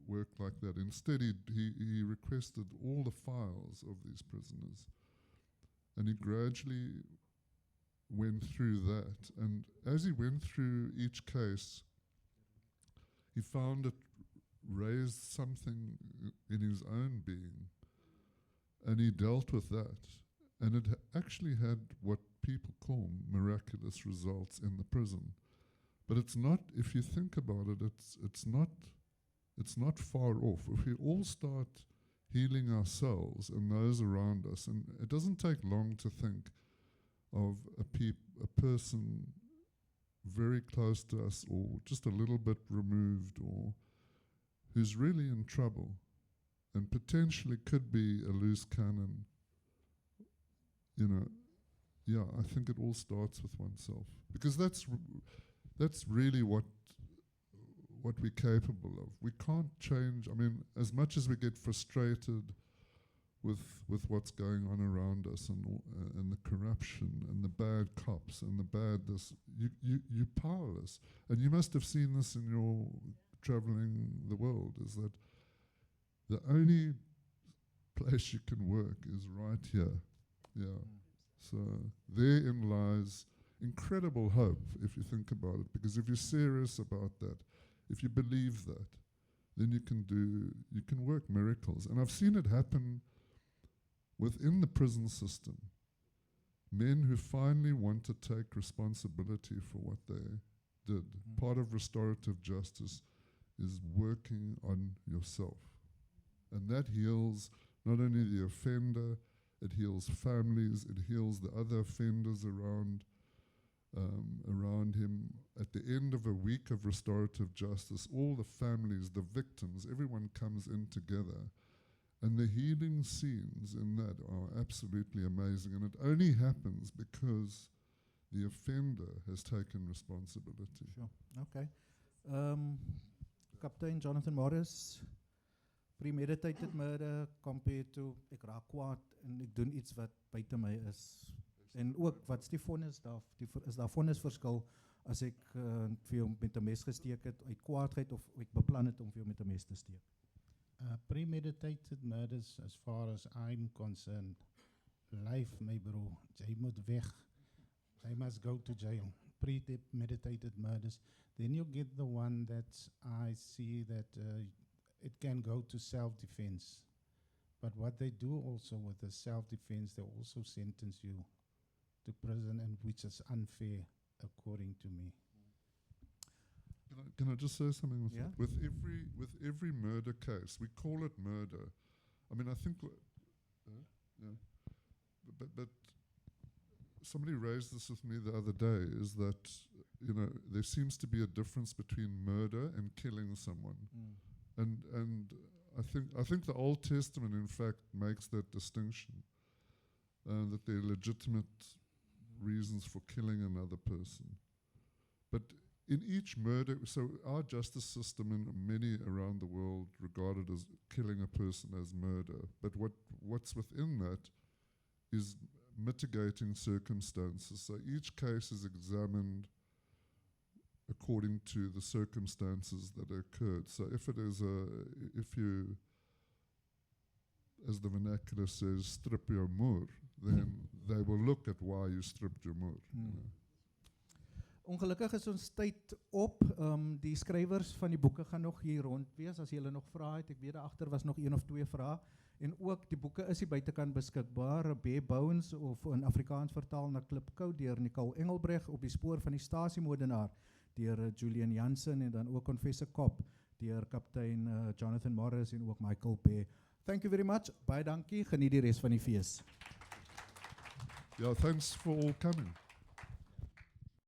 work like that. Instead, he requested all the files of these prisoners. And he gradually went through that. And as he went through each case, he found it raised something in his own being. And he dealt with that. And it actually had what people call miraculous results in the prison. But it's not, if you think about it, it's not far off. If we all start healing ourselves and those around us, and it doesn't take long to think of a person very close to us or just a little bit removed or who's really in trouble and potentially could be a loose cannon. You know, yeah, I think it all starts with oneself, because that's really what we're capable of. We can't change. I mean, as much as we get frustrated with what's going on around us and the corruption and the bad cops and the bad this, you're powerless. And you must have seen this in your traveling the world, is that the only place you can work is right here. Yeah. So therein lies incredible hope, if you think about it, because if you're serious about that, if you believe that, then you can work miracles. And I've seen it happen within the prison system. men who finally want to take responsibility for what they did. Part of restorative justice is working on yourself. And that heals not only the offender, it heals families, it heals the other offenders around him. At the end of a week of restorative justice, all the families, the victims, everyone comes in together. And the healing scenes in that are absolutely amazing. And it only happens because the offender has taken responsibility. Sure. Okay. Captain Jonathan Morris, premeditated murder compared to ek raak kwaad en ek doen iets wat buite my is. En ook wat's die vonnis daar? Is daar vonnisverskil as ek vir jou met 'n mes gesteek het uit kwaadheid of ek beplan het om vir jou met 'n mes te steek? Premeditated murders, as far as I'm concerned, life, my bro, jy moet weg. They must go to jail. Premeditated murders. Then you get the one that I see that it can go to self-defense. But what they do also with the self-defense, they also sentence you to prison, and which is unfair, according to me. Can I just say something with Yeah. that? With every murder case, we call it murder. I mean, I think, yeah. But somebody raised this with me the other day, is that, you know, there seems to be a difference between murder and killing someone. And I think the Old Testament, in fact, makes that distinction, that there are legitimate reasons for killing another person. But in each murder, so our justice system in many around the world regarded as killing a person as murder. But what's within that is mitigating circumstances. So each case is examined according to the circumstances that occurred. So if it is if you, as the vernacular says, strip your moer, then they will look at why you stripped your moer. You know. Ongelukkig is ons tyd op. Die skrywers van die boeke gaan nog hier rond wees as julle nog vrae het. Ek weet daar agter was nog 1 of 2 vrae. En ook die boeke is hier buitekant beskikbaar. Bare Bones of in Afrikaans vertaal na Klipkou deur Nicole Engelbreg, Op die spoor van die stasiemoordenaar deur Julian Jansen, en dan ook Confessor Cop deur kaptein Jonathan Morris en ook Michael Bay. Thank you very much. Baie dankie. Geniet die res van die fees. Yeah, thanks for all coming.